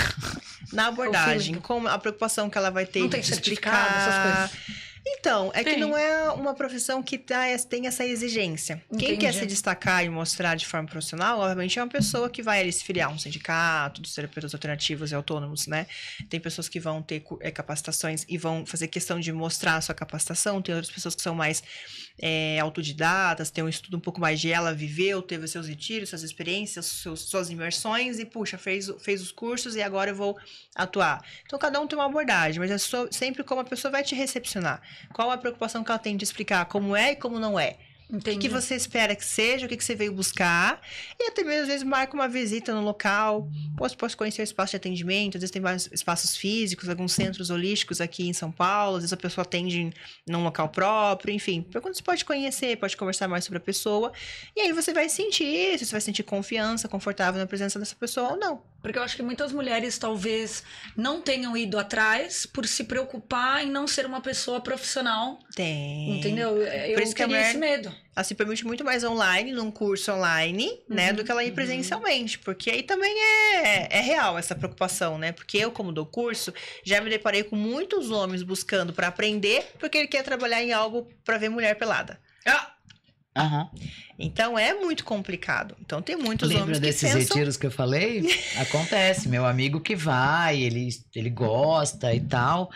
Na abordagem, feeling. com a preocupação que ela vai ter Não de tem te certificado, explicar. essas coisas. Então, é que Tem. não é uma profissão que tem essa exigência. Quem Entendi. quer se destacar e mostrar de forma profissional, obviamente, é uma pessoa que vai ali se filiar a um sindicato dos terapeutas alternativos e autônomos, né? Tem pessoas que vão ter capacitações e vão fazer questão de mostrar a sua capacitação. Tem outras pessoas que são mais autodidatas, tem um estudo um pouco mais de ela viveu, teve seus retiros, suas experiências, suas imersões e, puxa, fez os cursos e agora eu vou atuar. Então, cada um tem uma abordagem, mas é sempre como a pessoa vai te recepcionar. Qual a preocupação que ela tem de explicar como é e como não é. Entendi. O que você espera que seja, o que você veio buscar. E até mesmo, às vezes, marca uma visita no local. Posso conhecer o espaço de atendimento. Às vezes tem vários espaços físicos, alguns centros holísticos aqui em São Paulo. Às vezes a pessoa atende num local próprio. Enfim, quando você pode conhecer, pode conversar mais sobre a pessoa. E aí você vai sentir, se você vai sentir confiança, confortável na presença dessa pessoa ou não. Porque eu acho que muitas mulheres talvez não tenham ido atrás por se preocupar em não ser uma pessoa profissional. Tem. Entendeu? Eu Por isso que a teria mulher- esse medo. Ela se permite muito mais online, num curso online, né, do que ela ir presencialmente. Porque aí também é real essa preocupação, né? Porque eu, como dou curso, já me deparei com muitos homens buscando pra aprender, porque ele quer trabalhar em algo pra ver mulher pelada. Aham. Então é muito complicado. Então tem muitos Lembra homens que desses pensam... retiros que eu falei? Acontece. Meu amigo que vai, ele gosta e tal.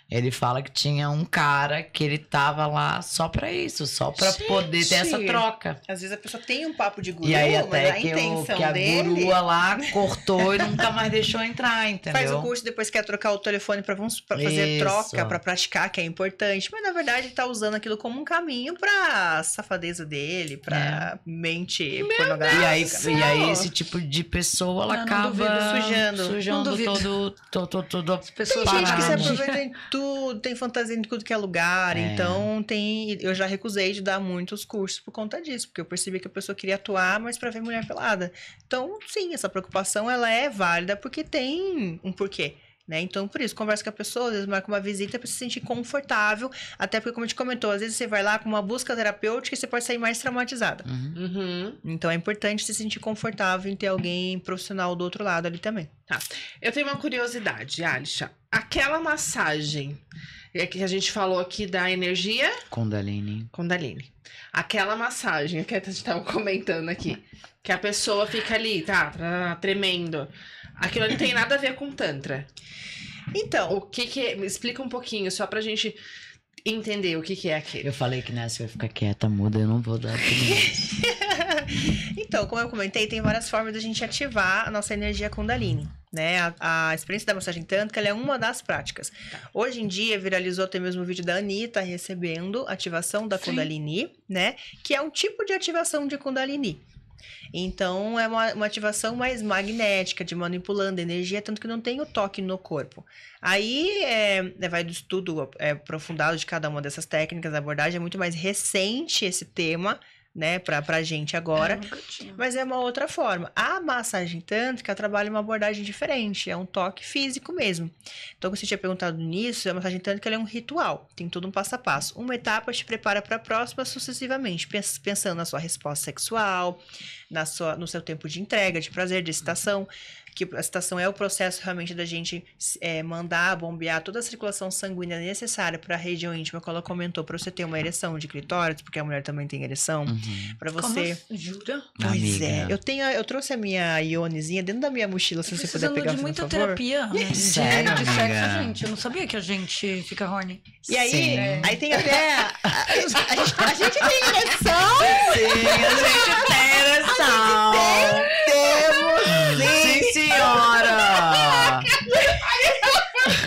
Ele fala que tinha um cara que ele tava lá só pra isso, só pra poder ter essa Gente. troca. Às vezes a pessoa tem um papo de guru, E aí mas até a que, intenção que a dele... gurua lá cortou e nunca mais deixou entrar, entendeu? Faz o curso, depois quer trocar o telefone pra fazer Isso. troca, pra praticar, que é importante. Mas, na verdade, ele tá usando aquilo como um caminho pra safadeza dele, pra mente pornográfica. E aí esse tipo de pessoa, ela Eu não acaba duvido. Sujando. Não duvido. todo As pessoas Tem gente que se parado. aproveita em tudo, tem fantasia em tudo que é lugar. É. Então, eu já recusei de dar muitos cursos por conta disso, porque eu percebi que a pessoa queria atuar, mas pra ver mulher pelada. Então, sim, essa preocupação, ela é válida, porque tem um porquê. Né? Então, por isso, conversa com a pessoa, às vezes marca uma visita pra se sentir confortável, até porque, como a gente comentou, às vezes você vai lá com uma busca terapêutica e você pode sair mais traumatizada. Uhum. Então, é importante se sentir confortável em ter alguém profissional do outro lado ali também. Eu tenho uma curiosidade, Alisha. Aquela massagem que a gente falou aqui da energia Kundalini. Kundalini. Aquela massagem que a gente tava comentando aqui, que a pessoa fica ali, tá tremendo. Aquilo não tem nada a ver com Tantra. Então, O que é? Me explica um pouquinho, só pra gente entender o que é aquilo. Eu falei que nessa eu ia ficar quieta, muda, eu não vou dar opinião. Então, como eu comentei, tem várias formas de a gente ativar a nossa energia Kundalini, né? A experiência da massagem tântrica, ela é uma das práticas. Hoje em dia, viralizou até mesmo o vídeo da Anitta recebendo ativação da Sim. Kundalini, né? Que é um tipo de ativação de Kundalini. Então, é uma ativação mais magnética, de manipulando energia, tanto que não tem o toque no corpo. Aí, vai do estudo aprofundado de cada uma dessas técnicas, a abordagem é muito mais recente esse tema, né, pra gente agora. Eu nunca tinha. Mas é uma outra forma. A massagem tântrica trabalha uma abordagem diferente, é um toque físico mesmo. Então, como você tinha perguntado nisso, a massagem tântrica ela é um ritual, tem todo um passo a passo. Uma etapa te prepara para a próxima sucessivamente, pensando na sua resposta sexual, no seu tempo de entrega, de prazer, de excitação. Que a excitação é o processo realmente da gente mandar bombear toda a circulação sanguínea necessária para a região íntima, como ela comentou, para você ter uma ereção de clitóris, porque a mulher também tem ereção, para Como você... assim? Jura? Pois Amiga. eu trouxe a minha ionezinha dentro da minha mochila, se você puder Precisando pegar, de por muita favor. terapia. Né? Sério, de amiga? sexo, gente. Eu não sabia que a gente fica horny. E aí, Sim. aí tem até... A gente tem ereção! Sim, a gente tem ereção. Temos, Sim, senhora.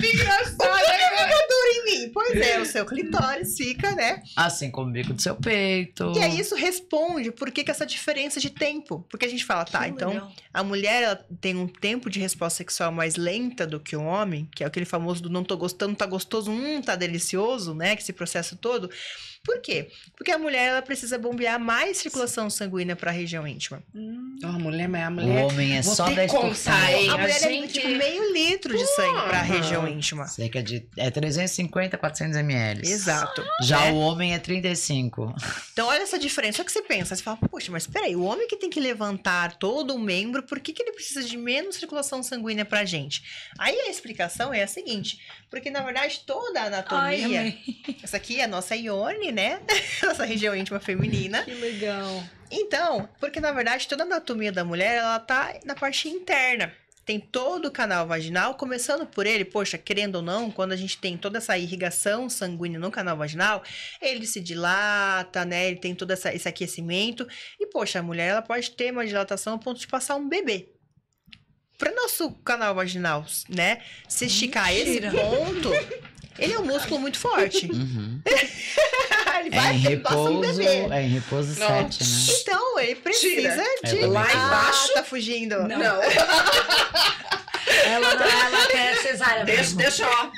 fica duro em mim. Pois é, o seu clitóris fica, né? Assim como o bico do seu peito. E aí isso responde por que essa diferença de tempo. Porque a gente fala, tá, Que então... legal. A mulher ela tem um tempo de resposta sexual mais lenta do que o homem, que é aquele famoso do não tô gostando, tá gostoso, tá delicioso, né? Que esse processo todo. Por quê? Porque a mulher ela precisa bombear mais circulação sanguínea para a região íntima. A mulher, mas a O mulher. homem é Vou só ter que 10%. contar, hein? A A mulher gente- é tipo meio litro de sangue para a Porra! região íntima. Cerca de 350, 400 ml. Exato. Já né? o homem é 35. Então, olha essa diferença. Só que você pensa, você fala, poxa, mas peraí, o homem que tem que levantar todo o membro, por que ele precisa de menos circulação sanguínea pra gente? Aí a explicação é a seguinte, porque na verdade toda a Ai, anatomia, amei. essa aqui é a nossa ione, né? Nossa região íntima feminina. Que legal. Então, porque na verdade toda a anatomia da mulher, ela tá na parte interna. Tem todo o canal vaginal, começando por ele, poxa, querendo ou não, quando a gente tem toda essa irrigação sanguínea no canal vaginal, ele se dilata, né? Ele tem todo esse aquecimento. E, poxa, a mulher, ela pode ter uma dilatação a ponto de passar um bebê. Para nosso canal vaginal, né? Se esticar Mentira. esse ponto, ele é um músculo muito forte. Uhum. Ele É vai em passar um repouso, bebê. é em repouso Não. 7, né? Então, ele precisa de... É lá embaixo. tá fugindo. Não. Ela quer cesárea mesmo. Deixa, ó.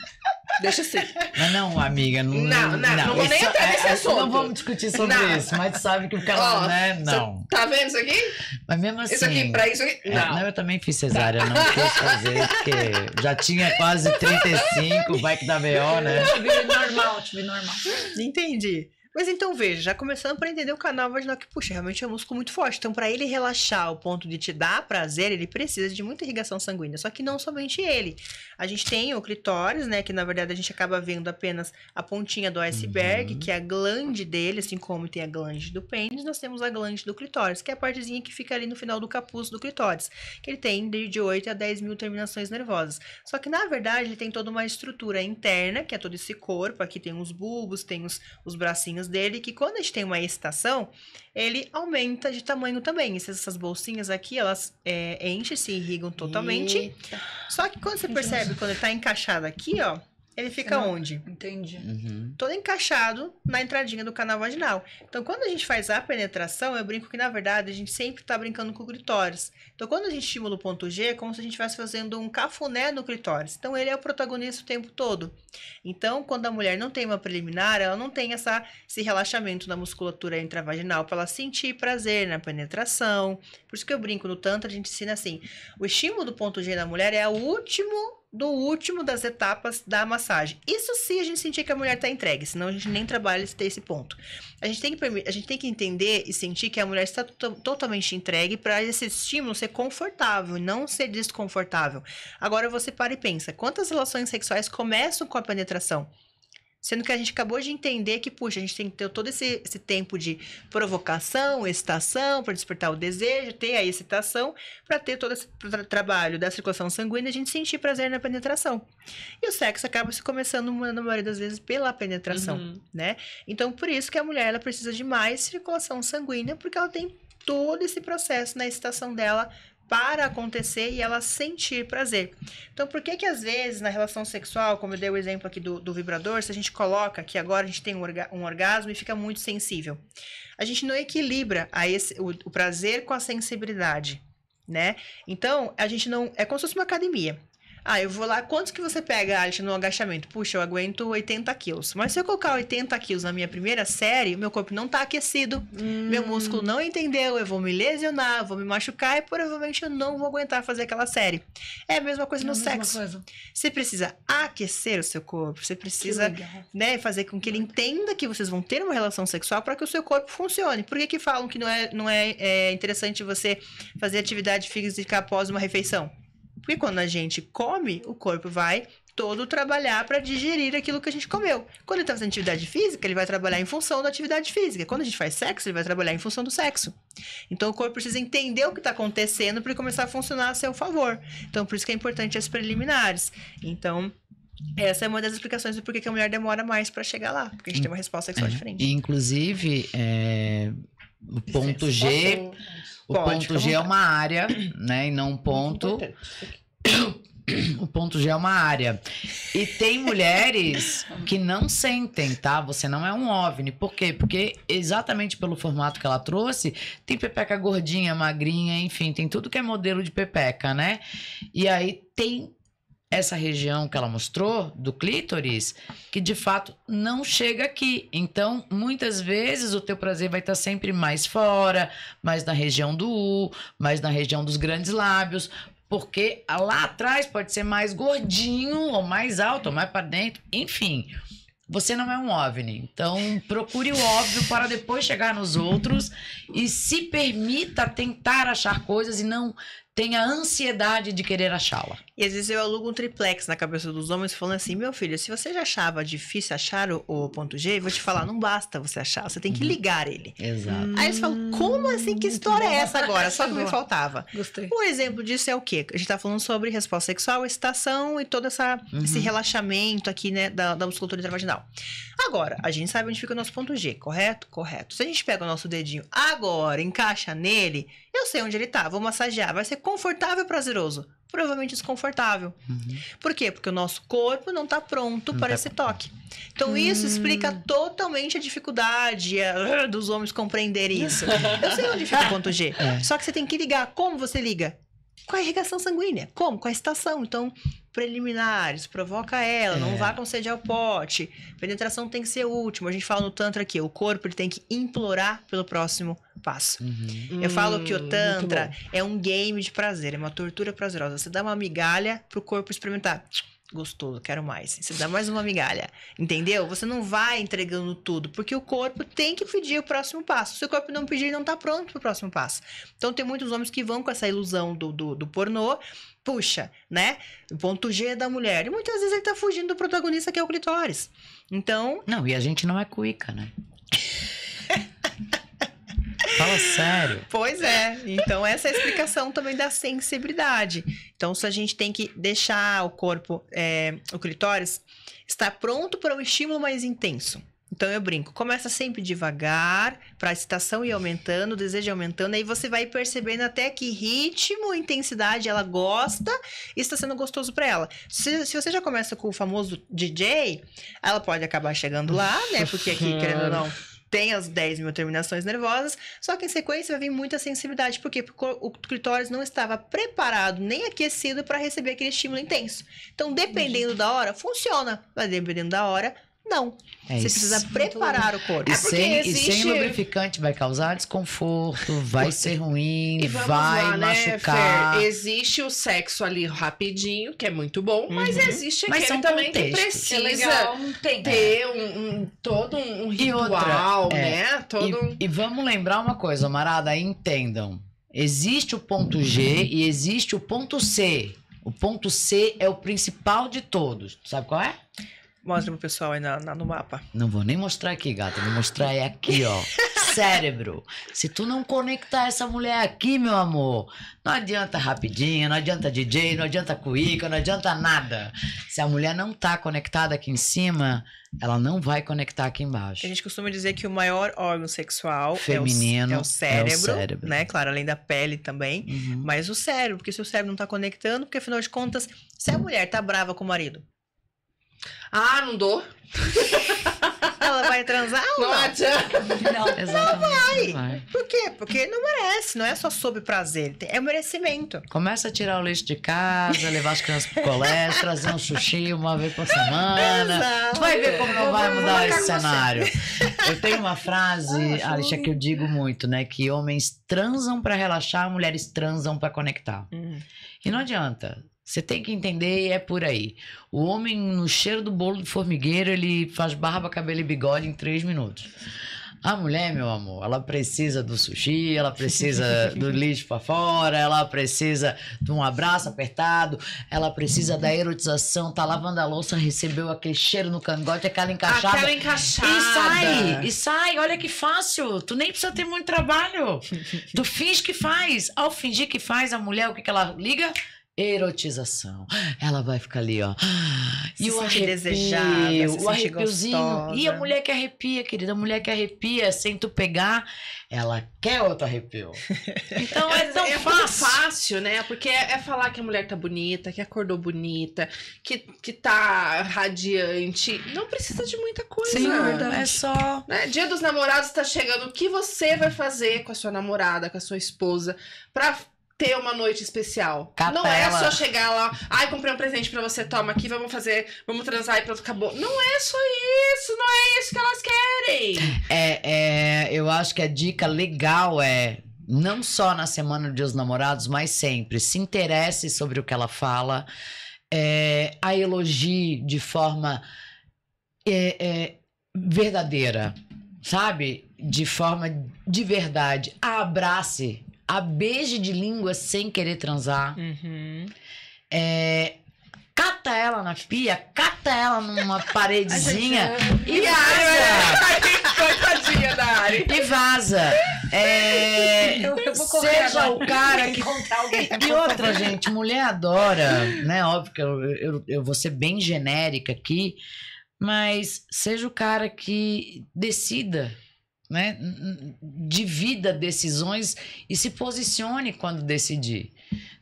Deixa assim. Mas não, amiga, não vou nem entrar nesse assunto. Não vamos discutir sobre isso, mas tu sabe que o cara, né? Não. Tá vendo isso aqui? Mas mesmo assim... Isso aqui, pra isso aqui? Não. Eu também fiz cesárea, não quis fazer, porque já tinha quase 35, vai que dá B.O., né? Tive normal. Entendi. Mas então veja, já começando para entender o canal vaginal que, puxa, realmente é um músculo muito forte. Então, para ele relaxar ao ponto de te dar prazer, ele precisa de muita irrigação sanguínea. Só que não somente ele. A gente tem o clitóris, né? Que na verdade a gente acaba vendo apenas a pontinha do iceberg, que é a glande dele, assim como tem a glande do pênis, nós temos a glande do clitóris, que é a partezinha que fica ali no final do capuz do clitóris. Que ele tem de 8 a 10 mil terminações nervosas. Só que na verdade ele tem toda uma estrutura interna, que é todo esse corpo. Aqui tem os bulbos, tem os bracinhos dele, que quando a gente tem uma excitação, ele aumenta de tamanho também. Essas bolsinhas aqui, elas enchem, se irrigam totalmente. Eita. Só que quando você percebe, quando ele tá encaixado aqui, ó, ele fica onde? Entendi. Todo encaixado na entradinha do canal vaginal. Então, quando a gente faz a penetração, eu brinco que, na verdade, a gente sempre tá brincando com o clitóris. Então, quando a gente estimula o ponto G, é como se a gente estivesse fazendo um cafuné no clitóris. Então, ele é o protagonista o tempo todo. Então, quando a mulher não tem uma preliminar, ela não tem esse relaxamento na musculatura intravaginal para ela sentir prazer na penetração. Por isso que eu brinco no tantra, a gente ensina assim, o estímulo do ponto G na mulher é o último das etapas da massagem. Isso sim a gente sentir que a mulher está entregue, senão a gente nem trabalha esse ponto. A gente tem que entender e sentir que a mulher está totalmente entregue para esse estímulo ser confortável, não ser desconfortável. Agora você para e pensa, quantas relações sexuais começam com a penetração? Sendo que a gente acabou de entender que, puxa, a gente tem que ter todo esse tempo de provocação, excitação, para despertar o desejo, ter a excitação, para ter todo esse trabalho da circulação sanguínea, a gente sentir prazer na penetração. E o sexo acaba se começando, na maioria das vezes, pela penetração, né? Então, por isso que a mulher ela precisa de mais circulação sanguínea, porque ela tem todo esse processo na excitação dela para acontecer e ela sentir prazer. Então, por que às vezes na relação sexual, como eu dei o exemplo aqui do vibrador, se a gente coloca que agora a gente tem um orgasmo e fica muito sensível, a gente não equilibra o prazer com a sensibilidade, né? Então, a gente não... É como se fosse uma academia. Ah, eu vou lá, quantos que você pega, Alice, no agachamento? Puxa, eu aguento 80 quilos. Mas se eu colocar 80 quilos na minha primeira série, meu corpo não tá aquecido, meu músculo não entendeu, eu vou me lesionar, vou me machucar e provavelmente eu não vou aguentar fazer aquela série. É a mesma coisa no sexo. Você precisa aquecer o seu corpo, você precisa, né, fazer com que ele entenda que vocês vão ter uma relação sexual para que o seu corpo funcione. Por que falam que não é interessante você fazer atividade física após uma refeição? Porque quando a gente come, o corpo vai todo trabalhar para digerir aquilo que a gente comeu. Quando ele está fazendo atividade física, ele vai trabalhar em função da atividade física. Quando a gente faz sexo, ele vai trabalhar em função do sexo. Então, o corpo precisa entender o que está acontecendo para ele começar a funcionar a seu favor. Então, por isso que é importante as preliminares. Então, essa é uma das explicações do porquê que a mulher demora mais para chegar lá. Porque a gente tem uma resposta sexual diferente. Inclusive, o ponto G... O ponto G é uma área, né? E não um ponto. O ponto G é uma área. E tem mulheres que não sentem, tá? Você não é um OVNI. Por quê? Porque exatamente pelo formato que ela trouxe, tem pepeca gordinha, magrinha, enfim, tem tudo que é modelo de pepeca, né? E aí tem essa região que ela mostrou, do clítoris, que de fato não chega aqui. Então, muitas vezes o teu prazer vai estar sempre mais fora, mais na região do U, mais na região dos grandes lábios, porque lá atrás pode ser mais gordinho, ou mais alto, ou mais para dentro, enfim. Você não é um OVNI, então procure o óbvio para depois chegar nos outros e se permita tentar achar coisas e não tenha ansiedade de querer achá-la. E às vezes eu alugo um triplex na cabeça dos homens falando assim, meu filho, se você já achava difícil achar o ponto G, eu vou te falar, não basta você achar, você tem que ligar ele. Exato. Aí eles falam, como assim? Que história é essa agora? Só que me faltava. Gostei. Um exemplo disso é o quê? A gente tá falando sobre resposta sexual, excitação e todo esse relaxamento aqui, né, da musculatura intravaginal. Agora, a gente sabe onde fica o nosso ponto G, correto? Correto. Se a gente pega o nosso dedinho agora, encaixa nele, eu sei onde ele tá, vou massagear, vai ser confortável ou prazeroso? Provavelmente desconfortável. Por quê? Porque o nosso corpo não está pronto para esse toque. Então, isso explica totalmente a dificuldade dos homens compreenderem isso. Eu sei onde fica o ponto G. Só que você tem que ligar. Como você liga? Com a irrigação sanguínea. Como? Com a excitação. Então, preliminares, provoca ela, não vá com sede ao pote. Penetração tem que ser o último. A gente fala no Tantra aqui, o corpo ele tem que implorar pelo próximo passo. Eu falo que o Tantra é um game de prazer, é uma tortura prazerosa. Você dá uma migalha pro corpo experimentar. Gostoso, quero mais. Você dá mais uma migalha, entendeu? Você não vai entregando tudo, porque o corpo tem que pedir o próximo passo. Se o corpo não pedir, ele não tá pronto pro próximo passo. Então tem muitos homens que vão com essa ilusão do pornô, puxa, né? O ponto G da mulher. E muitas vezes ele tá fugindo do protagonista, que é o clitóris. Então... Não, e a gente não é cuíca, né? Fala sério. Pois é. Então, essa é a explicação também da sensibilidade. Então, se a gente tem que deixar o corpo, o clitóris, estar pronto para um estímulo mais intenso. Então, eu brinco. Começa sempre devagar, para a excitação ir aumentando, o desejo ir aumentando. Aí você vai percebendo até que ritmo, intensidade ela gosta e está sendo gostoso para ela. Se você já começa com o famoso DJ, ela pode acabar chegando lá, né? Porque aqui, querendo ou não... tem as 10 mil terminações nervosas, só que em sequência vai vir muita sensibilidade. Por quê? Porque o clitóris não estava preparado nem aquecido para receber aquele estímulo intenso. Então, dependendo da hora, funciona. Mas dependendo da hora, não. Você precisa preparar o corpo. E sem lubrificante vai causar desconforto, vai ser ruim, vai machucar. Fer? Existe o sexo ali rapidinho, que é muito bom, mas existe aquele também que precisa ter todo um ritual, né? E vamos lembrar uma coisa, Marada, entendam. Existe o ponto G e existe o ponto C. O ponto C é o principal de todos. Sabe qual é? Mostra pro pessoal aí no mapa. Não vou nem mostrar aqui, gata. Vou mostrar aqui, ó. Cérebro. Se tu não conectar essa mulher aqui, meu amor, não adianta rapidinho, não adianta DJ, não adianta cuíca, não adianta nada. Se a mulher não tá conectada aqui em cima, ela não vai conectar aqui embaixo. A gente costuma dizer que o maior órgão sexual feminino é o cérebro, né? Claro, além da pele também. Mas o cérebro, porque se o cérebro não tá conectando, porque afinal de contas, se a mulher tá brava com o marido, não dou. Ela vai transar ou não? Não adianta. Não, exatamente. Não vai. Por quê? Porque não merece, não é só sobre prazer, é merecimento. Começa a tirar o lixo de casa, levar as crianças pro colégio, trazer um sushi uma vez por semana. Exato. Tu vai ver como não vai mudar esse cenário. Eu tenho uma frase, Alicia, que eu digo muito, né? Que homens transam pra relaxar, mulheres transam pra conectar. E não adianta. Você tem que entender, é por aí. O homem, no cheiro do bolo de formigueiro, ele faz barba, cabelo e bigode em 3 minutos. A mulher, meu amor, ela precisa do sushi, ela precisa do lixo pra fora, ela precisa de um abraço apertado, ela precisa da erotização, tá lavando a louça, recebeu aquele cheiro no cangote, aquela encaixada. Aquela encaixada. E sai, olha que fácil. Tu nem precisa ter muito trabalho. Tu finge que faz. Ao fingir que faz, a mulher, o que ela liga? Erotização. Ela vai ficar ali, ó. E o arrepio, o arrepiozinho. Gostosa. E a mulher que arrepia, querida, a mulher que arrepia sem tu pegar, ela quer outro arrepio. Então é tão fácil, né? Porque é falar que a mulher tá bonita, que acordou bonita, que tá radiante. Não precisa de muita coisa. Sim, é só... Né? Dia dos Namorados tá chegando. O que você vai fazer com a sua namorada, com a sua esposa, pra ter uma noite especial? Não é só chegar lá, comprei um presente pra você, toma aqui, vamos transar e pronto, acabou. Não é só isso, não é isso que elas querem. Eu acho que a dica legal é, não só na semana do Dia dos Namorados, mas sempre, se interesse sobre o que ela fala, a elogie de forma verdadeira, sabe? De forma de verdade. A abrace, a beije de língua sem querer transar. Cata ela na pia, cata ela numa paredezinha e vaza. Coitadinha da Ari. E vaza. Eu vou correr Seja agora. o cara que... Encontrar alguém. E outra, gente, mulher adora, né? Óbvio que eu vou ser bem genérica aqui, mas seja o cara que decida, né? Divida decisões e se posicione quando decidir.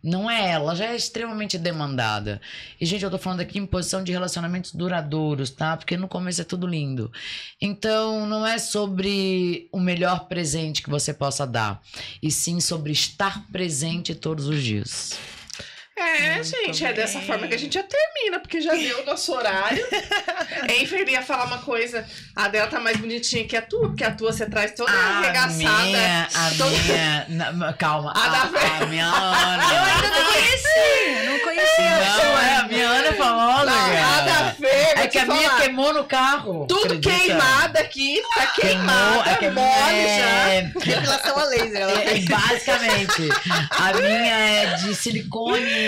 Não é ela, já é extremamente demandada. E, gente, eu tô falando aqui em posição de relacionamentos duradouros, tá? Porque no começo é tudo lindo. Então, não é sobre o melhor presente que você possa dar, e sim sobre estar presente todos os dias. Gente, é dessa forma que a gente já termina, porque já deu o nosso horário. Enfer ia falar uma coisa, a dela tá mais bonitinha que a tua, porque a tua você traz toda arregaçada. Calma, A minha Ana. Eu ainda não conheci. Não conhecia. Não, a minha Ana é famosa, A da cara. Fer, É que a minha queimou no carro. tudo acredita? queimada aqui, tá queimada, É que a minha mole já. Depilação a laser. Ela Basicamente, a minha é de silicone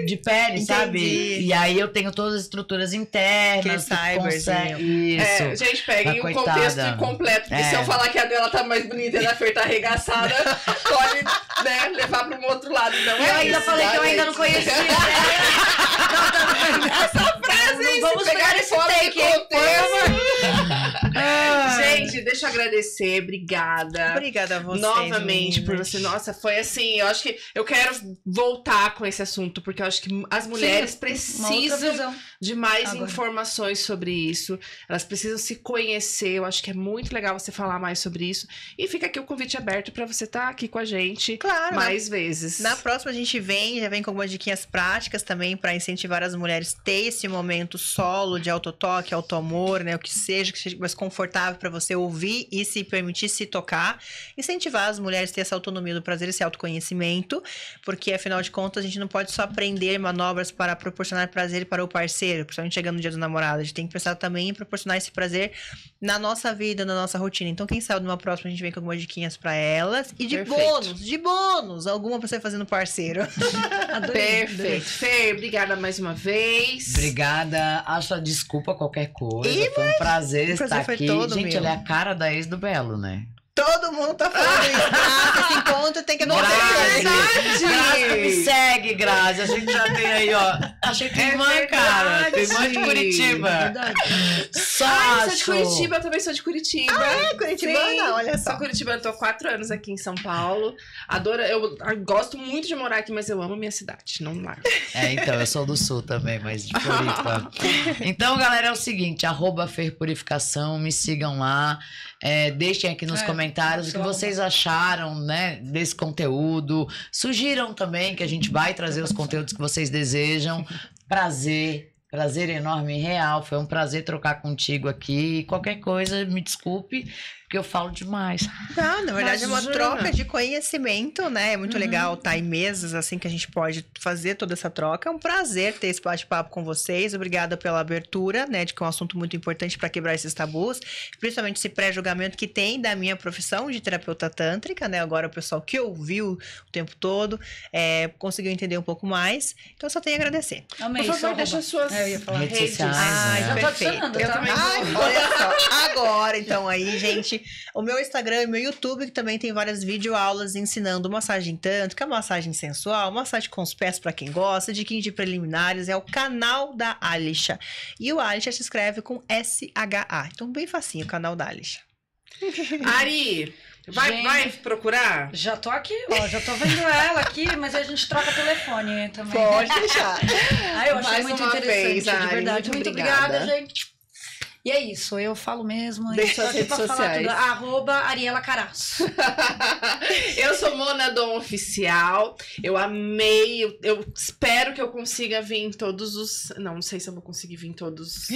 de pele, sabe? entendi. E aí eu tenho todas as estruturas internas. Que cyberzinho. Isso. Gente, peguem Tá o contexto coitada. incompleto, porque se eu falar que a dela tá mais bonita e a Fer tá arregaçada, pode, né, levar pra um outro lado. Não Eu é ainda isso, falei tá, que eu ainda gente? não conhecia. Essa frase, Não vamos se pegar pegar esse fora de take, hein? contexto. Gente, deixa eu agradecer, obrigada. Obrigada a vocês, Novamente por meninas. você. Nossa, foi assim, eu acho que eu quero voltar com esse assunto, porque eu acho que as mulheres Uma outra precisam visão. de mais Agora. informações sobre isso. Elas precisam se conhecer. Eu acho que é muito legal você falar mais sobre isso. E fica aqui o convite aberto pra você estar aqui com a gente Claro, mais vezes. Na próxima a gente já vem com algumas diquinhas práticas também para incentivar as mulheres a ter esse momento solo de autotoque, autoamor, né? O que seja mais confortável para você ouvir e se permitir se tocar. Incentivar as mulheres a ter essa autonomia do prazer, esse autoconhecimento, porque afinal de contas a gente não pode só aprender manobras para proporcionar prazer para o parceiro, principalmente chegando no dia do namorado. A gente tem que pensar também em proporcionar esse prazer na nossa vida, na nossa rotina. Então, quem sabe numa próxima a gente vem com algumas diquinhas para elas. E de Perfeito. bônus, alguma pra você fazer no parceiro. Adorei. Perfeito. Fer, obrigada mais uma vez. Obrigada. Acho desculpa qualquer coisa. Ih, Foi um prazer o prazer estar foi aqui. todo Gente, meu. ela é a cara da ex do Belo, né? Todo mundo tá falando isso. Graça, esse encontro tem que acontecer. Grazi, me segue, Grazi. A gente já tem aí, ó. Achei que tem irmã, cara. Tem irmã de Curitiba. Verdade. Só Ah, eu acho. sou de Curitiba, eu também sou de Curitiba. Curitibana, Sim, olha só. Sou curitibana, tô há 4 anos aqui em São Paulo. Eu gosto muito de morar aqui, mas eu amo minha cidade, não largo. Então, eu sou do Sul também, mas de Floripa. Então, galera, é o seguinte, @ferpurificação, me sigam lá. Deixem aqui nos comentários o que vocês acharam, né, desse conteúdo. Sugiram também que a gente vai trazer os conteúdos que vocês desejam. Prazer enorme e real. Foi um prazer trocar contigo aqui. Qualquer coisa, me desculpe, porque eu falo demais. Não, na verdade é uma Imagina. troca de conhecimento, né? É muito legal estar em mesas assim que a gente pode fazer toda essa troca. É um prazer ter esse bate-papo com vocês. Obrigada pela abertura, né? De que é um assunto muito importante para quebrar esses tabus, principalmente esse pré-julgamento que tem da minha profissão de terapeuta tântrica, né? Agora o pessoal que ouviu o tempo todo conseguiu entender um pouco mais. Então eu só tenho a agradecer. Amei. Por favor, só deixa suas eu ia falar. Redes redes. sociais, Ai, né? Já tô perfeito. adicionando, Eu tá? também. Ai, olha só, agora então aí, gente, o meu Instagram e meu YouTube, que também tem várias videoaulas ensinando massagem tântrica, massagem sensual, massagem com os pés pra quem gosta, diquinhas de preliminares, é o canal da Alisha. E o Alisha se escreve com SHA, então bem facinho o canal da Alisha. Ari, vai procurar? Já tô aqui, ó. Já tô vendo ela aqui, mas a gente troca telefone também. Pode deixar. Ah, eu achei Mais muito uma interessante, vez, de Ari, verdade. muito Muito obrigada. obrigada, gente. E é isso, eu falo mesmo. Deixa Tô as aqui redes pra falar sociais. tudo. @Ariela Caraço. Eu sou Mona Dom Oficial. Eu amei. Eu espero que eu consiga vir em todos os. Não sei se eu vou conseguir vir em todos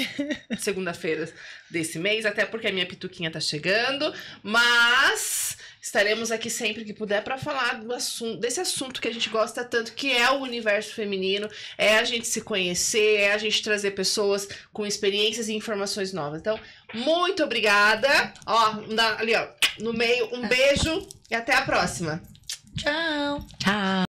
segunda-feiras desse mês, até porque a minha pituquinha tá chegando. Mas estaremos aqui sempre que puder para falar desse assunto que a gente gosta tanto, que é o universo feminino. É a gente se conhecer, é a gente trazer pessoas com experiências e informações novas. Então, muito obrigada. Ó, ali, ó, no meio, um beijo e até a próxima. Tchau. Tchau.